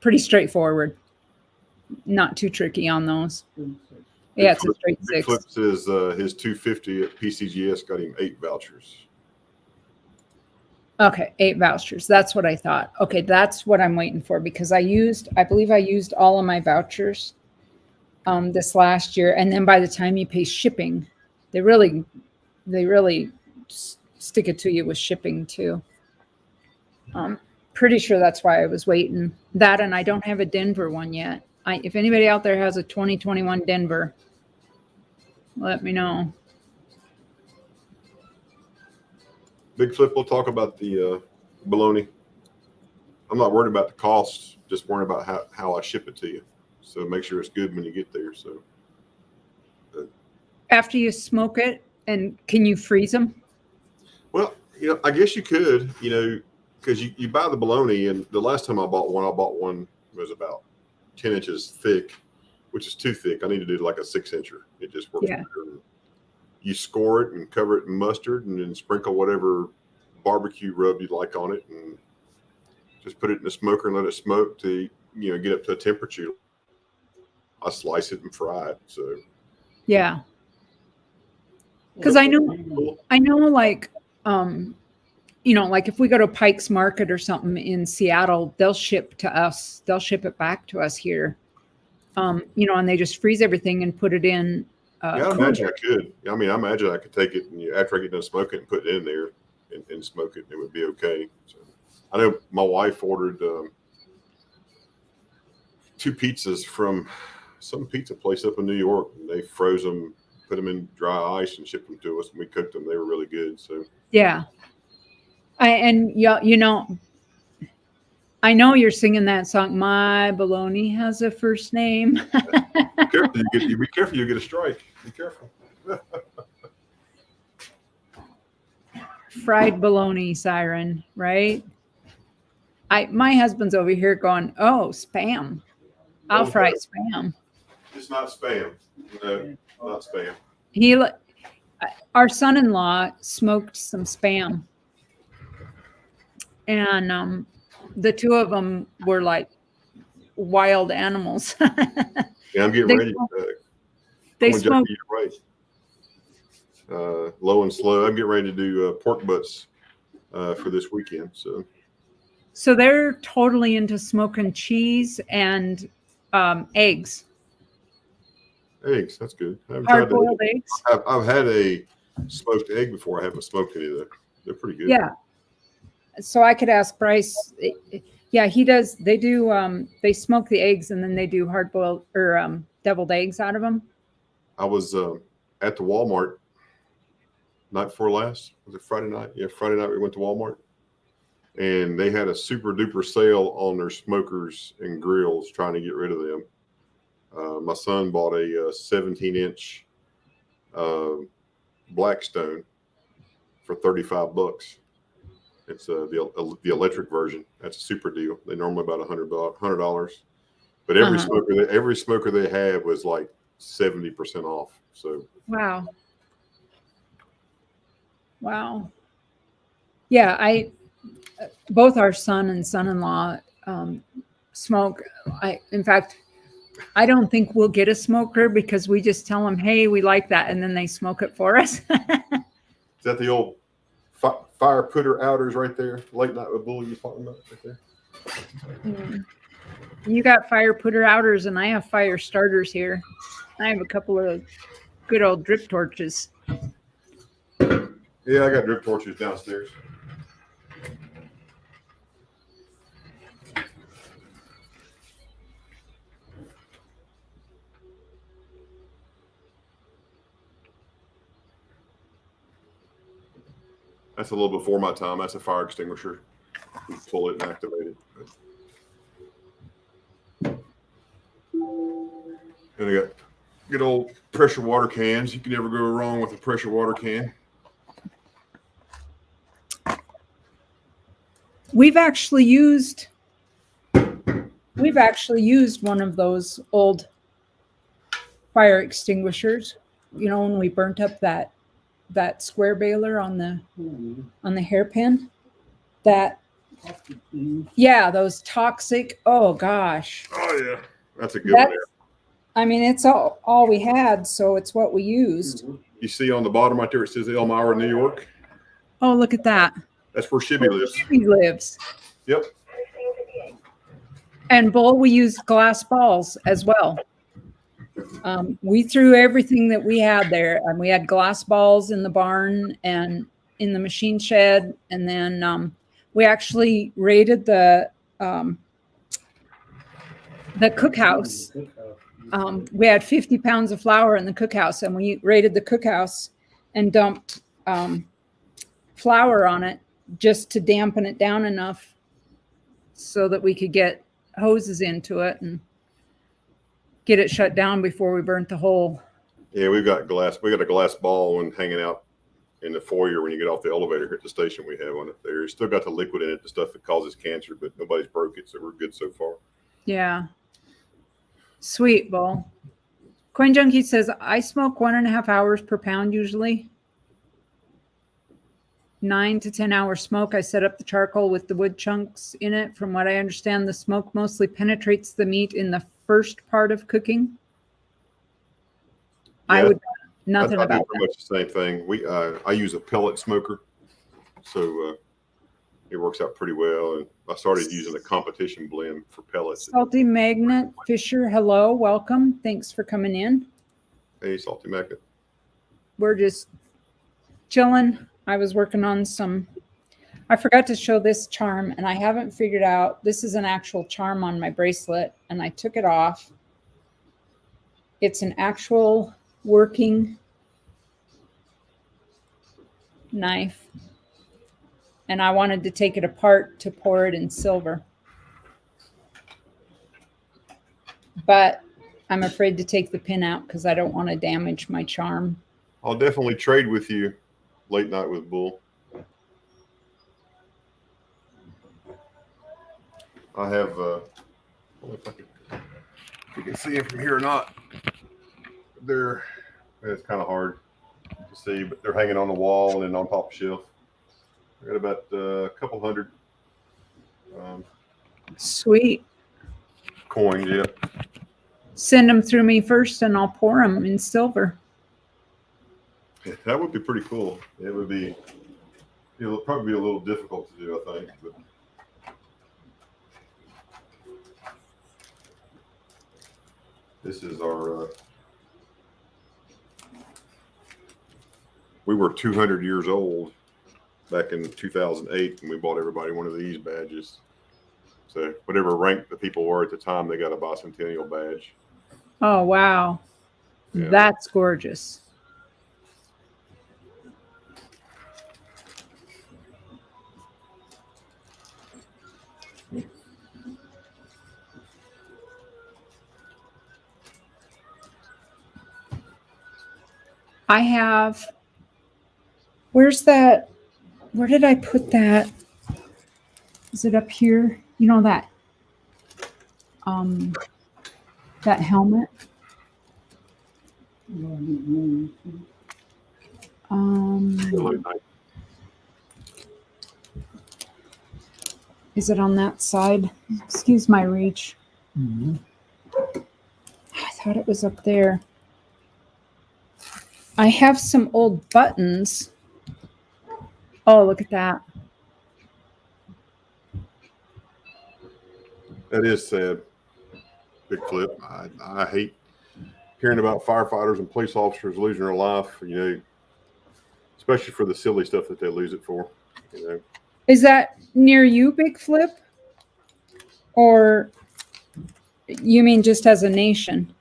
Pretty straightforward. Not too tricky on those. Yeah, it's a straight Big 6. Flip says his 250 at PCGS got him 8 vouchers. Okay, 8 vouchers. That's what I thought. Okay, that's what I'm waiting for because I believe I used all of my vouchers this last year. And then by the time you pay shipping, they really stick it to you with shipping too. Pretty sure that's why I was waiting. That, and I don't have a Denver one yet. If anybody out there has a 2021 Denver, let me know. Big Flip, we'll talk about the bologna. I'm not worried about the cost, just worried about how I ship it to you. So make sure it's good when you get there. So After you smoke it, and can you freeze them? well, I guess you could, because you buy the bologna, and the last time I bought one was about 10 inches thick, which is too thick. I need to do like a 6-incher. It just works Yeah. better. You score it and cover it in mustard, and then sprinkle whatever barbecue rub you'd like on it, and just put it in the smoker and let it smoke to get up to a temperature. I slice it and fry it. So Yeah. Because I know like like if we go to Pike's Market or something in Seattle, they'll ship to us. They'll ship it back to us here. And they just freeze everything and put it in. Yeah, I imagine I could. I mean, I imagine I could take it and after I get done smoking it and put it in there and smoke it, it would be okay. So I know my wife ordered 2 pizzas from some pizza place up in New York, and they froze them, put them in dry ice, and shipped them to us. And we cooked them; they were really good. So Yeah, I know you're singing that song. My bologna has a first name. be careful, be careful, you get a strike. Be careful. Fried bologna siren, right? My husband's over here going, oh, spam. I'll fry spam. It's not spam. No, not spam. Our son-in-law smoked some spam, and the 2 of them were like wild animals. Yeah, I'm getting ready. They smoked. Right. Low and slow. I'm getting ready to do pork butts for this weekend. So they're totally into smoking cheese and eggs. Eggs, that's good. Hard-boiled eggs. I've had a smoked egg before. I haven't smoked any though. They're pretty good. Yeah. So I could ask Bryce. Yeah, he does. They do. They smoke the eggs and then they do hard-boiled or deviled eggs out of them. I was at the Walmart night before last. Was it Friday night? Yeah, Friday night we went to Walmart, and they had a super duper sale on their smokers and grills, trying to get rid of them. My son bought a 17-inch Blackstone for $35. It's the electric version. That's a super deal. They normally about $100, but every smoker they had was like 70% off. So Wow. Yeah, both our son and son-in-law smoke. In fact, I don't think we'll get a smoker because we just tell them, hey, we like that, and then they smoke it for us. is that the old fire putter outers right there? Late night with Bully you talking about right there? You got fire putter outers, and I have fire starters here. I have a couple of good old drip torches. Yeah, I got drip torches downstairs. That's a little before my time. That's a fire extinguisher. You pull it and activate it. And I got good old pressure water cans. You can never go wrong with a pressure water can. We've actually used one of those old fire extinguishers. When we burnt up that square baler on the hairpin. Those toxic. Oh gosh. Oh yeah, that's a good one. I mean, it's all we had, so it's what we used. You see on the bottom right there, it says Elmira, New York. Oh, look at that. That's where Shibby lives. Shibby lives. Yep. And Bull, we used glass balls as well. We threw everything that we had there, and we had glass balls in the barn and in the machine shed. And then we actually raided the cookhouse. We had 50 pounds of flour in the cookhouse, and we raided the cookhouse and dumped flour on it just to dampen it down enough so that we could get hoses into it and get it shut down before we burnt the hole. Yeah, we got a glass ball one hanging out in the foyer when you get off the elevator here at the station. We have on it there. It's still got the liquid in it, the stuff that causes cancer, but nobody's broke it, so we're good so far. Yeah. Sweet, Bull. Coin Junkie says, I smoke 1.5 hours per pound usually. 9 to 10 hour smoke. I set up the charcoal with the wood chunks in it. From what I understand, the smoke mostly penetrates the meat in the first part of cooking. Yeah, I would nothing I about do pretty much the same thing. I use a pellet smoker, so it works out pretty well. And I started using a competition blend for pellets. Salty Magnet Fisher, hello, welcome. Thanks for coming in. Hey, Salty Magnet. We're just chilling. I was working on some. I forgot to show this charm, and I haven't figured out. This is an actual charm on my bracelet, and I took it off. It's an actual working knife, and I wanted to take it apart to pour it in silver, but I'm afraid to take the pin out because I don't want to damage my charm. I'll definitely trade with you late night with Bull. I have, I don't know if you can see them from here or not. It's kind of hard to see, but they're hanging on the wall and then on top of the shelf. I got about a couple hundred Sweet. coins, yeah. Send them through me first, and I'll pour them in silver. That would be pretty cool. It'll probably be a little difficult to do, I think. But this is our, we were 200 years old back in 2008, and we bought everybody one of these badges. So whatever rank the people were at the time, they got a bicentennial badge. Oh, wow. Yeah. That's gorgeous. I have, where's that? Where did I put that? Is it up here? You know that helmet? Really nice. Is it on that side? Excuse my reach. Mhm. I thought it was up there. I have some old buttons. Oh, look at that. That is sad. Big flip. I hate hearing about firefighters and police officers losing their life, you know, especially for the silly stuff that they lose it for, you know. Is that near you, Big Flip? Or you mean just as a nation?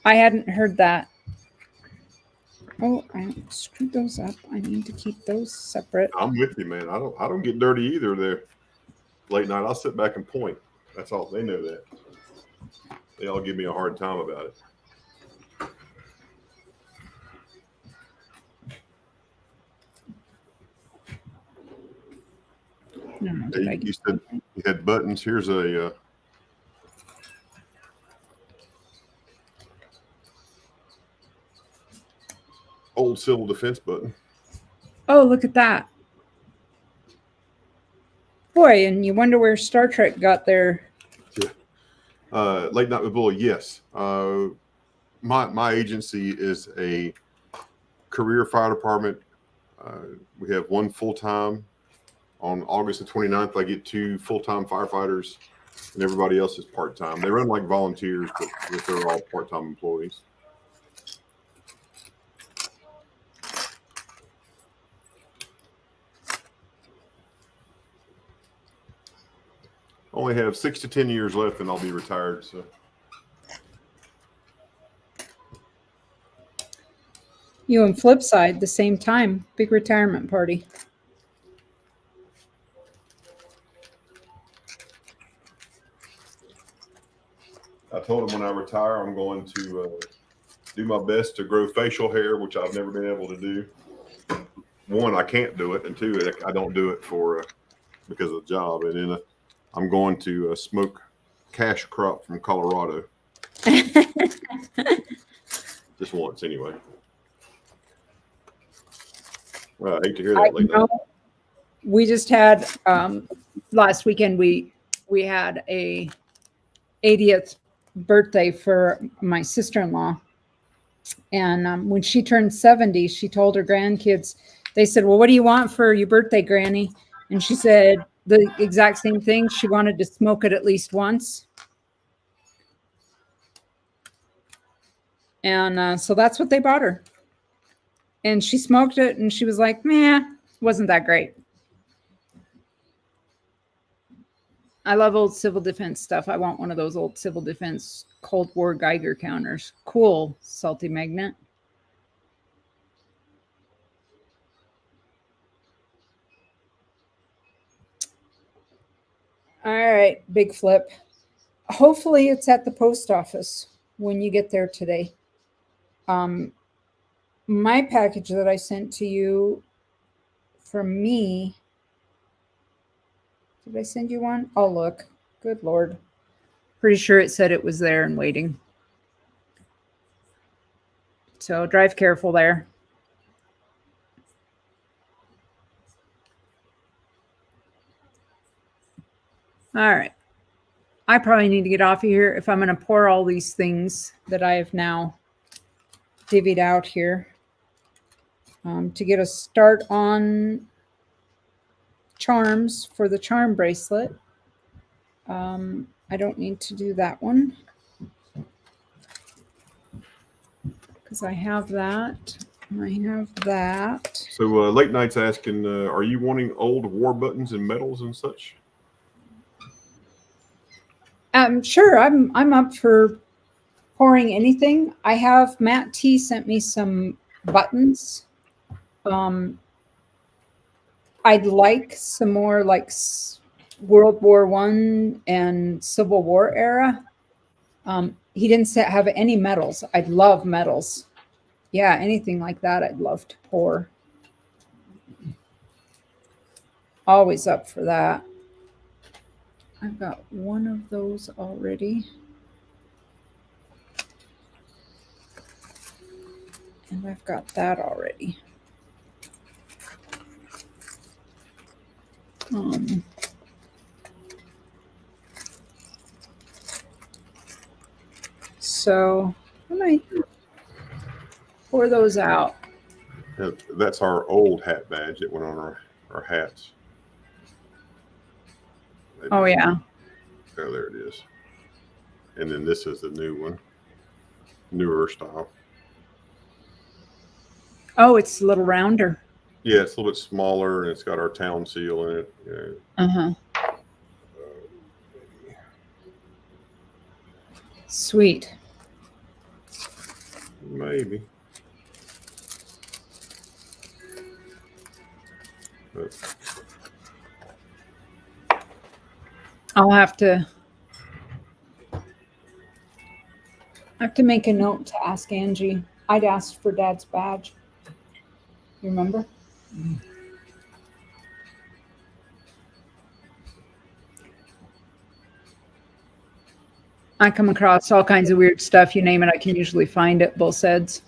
I hadn't heard that. Oh, I screwed those up. I need to keep those separate. I'm with you, man. I don't get dirty either there. Late night, I'll sit back and point. That's all. They know that. They all give me a hard time about it. I don't know, did I Hey, get- you said you had buttons. Here's a old civil defense button. Oh, look at that. Boy, and you wonder where Star Trek got their. Late night with Bull. Yes. My agency is a career fire department. We have one full-time. On August the 29th, I get 2 full-time firefighters, and everybody else is part-time. They run like volunteers, but they're all part-time employees. Only have 6 to 10 years left, and I'll be retired. So You and Flipside the same time. Big retirement party. I told him when I retire, I'm going to do my best to grow facial hair, which I've never been able to do. One, I can't do it, and two, I don't do it for because of the job. And then I'm going to smoke cash crop from Colorado. Just once, anyway. Well, I hate to hear that. Late night. We just had last weekend. We had a 80th birthday for my sister-in-law, and when she turned 70, she told her grandkids they said, well, what do you want for your birthday, Granny? And she said the exact same thing. She wanted to smoke it at least once. And so that's what they bought her. And she smoked it and she was like, meh, wasn't that great. I love old civil defense stuff. I want one of those old civil defense Cold War Geiger counters. Cool, Salty Magnet. All right, big flip. Hopefully it's at the post office when you get there today. My package that I sent to you from me, did I send you one? Oh, look. Good Lord. Pretty sure it said it was there and waiting. So drive careful there. All right. I probably need to get off of here if I'm going to pour all these things that I have now divvied out here to get a start on charms for the charm bracelet. I don't need to do that one because I have that. I have that. So Late Night's asking, are you wanting old war buttons and medals and such? Sure. I'm up for pouring anything. I have Matt T sent me some buttons. I'd like some more like World War I and Civil War era. He didn't have any medals. I'd love medals. Yeah, anything like that I'd love to pour. Always up for that. I've got one of those already. And I've got that already. So I might pour those out. That's our old hat badge that went on our hats. Oh, yeah. Oh, there it is. And then this is the new one, newer style. Oh, it's a little rounder. Yeah, it's a little bit smaller, and it's got our town seal in it. Yeah. Uh-huh. Sweet. Maybe. But I'll have to make a note to ask Angie. I'd asked for Dad's badge. You remember? I come across all kinds of weird stuff. You name it, I can usually find it. Bull Seds.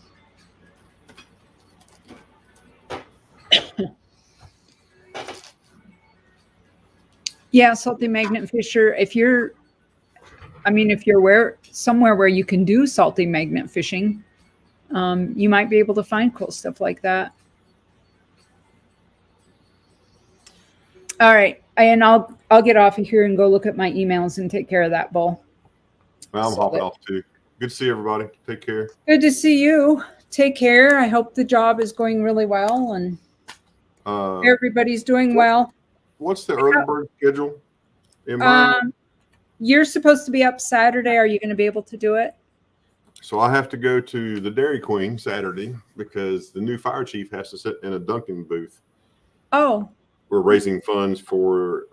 Yeah, Salty Magnet Fisher. If you're somewhere where you can do salty magnet fishing, you might be able to find cool stuff like that. All right, and I'll get off of here and go look at my emails and take care of that, Bull. I'm hopping off too. Good to see everybody. Take care. Good to see you. Take care. I hope the job is going really well and everybody's doing well. What's the early bird schedule? You're supposed to be up Saturday. Are you going to be able to do it? So I have to go to the Dairy Queen Saturday because the new fire chief has to sit in a Dunkin' booth. Oh. We're raising funds for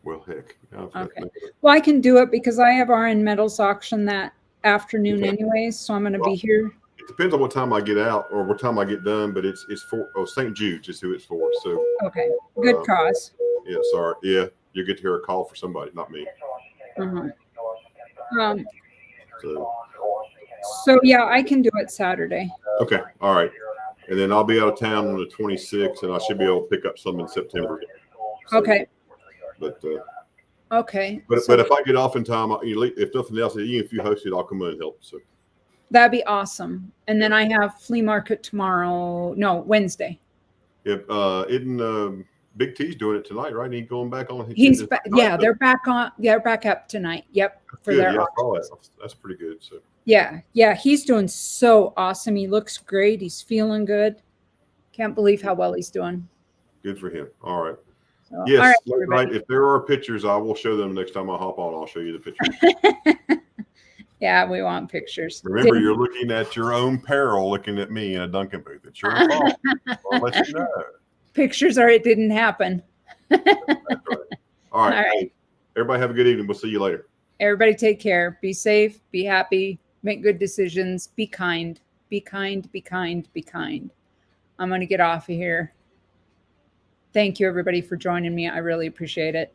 well, heck. Okay. Well, I can do it because I have RN Metals auction that afternoon anyways, so I'm going to be here. It depends on what time I get out or what time I get done, but it's for St. Jude's is who it's for. So okay, good cause. Yeah, sorry. Yeah, you get to hear a call for somebody, not me. So yeah, I can do it Saturday. Okay, all right. And then I'll be out of town on the 26th, and I should be able to pick up some in September. So, okay. But okay. But if I get off in time, if nothing else, even if you host it, I'll come in and help. So That'd be awesome. And then I have flea market tomorrow. No, Wednesday. If isn't Big T's doing it tonight, right? He going back on. He's yeah, they're back on. They're back up tonight. Yep, for good. their Yeah, I saw auctions. that. That's pretty good. So Yeah, he's doing so awesome. He looks great. He's feeling good. Can't believe how well he's doing. good for him. All right. So, Yes, all right, like, everybody. if there are pictures, I will show them next time I hop on. I'll show you the pictures. Yeah, we want pictures. Remember, Dave- you're looking at your own peril, looking at me in a Dunkin' booth. It's your fault. I'll let you know. pictures or it didn't happen. That's right. All right. All right. Everybody have a good evening. We'll see you later. Everybody take care. Be safe. Be happy. Make good decisions. Be kind. Be kind. Be kind. Be kind. I'm going to get off of here. Thank you, everybody, for joining me. I really appreciate it.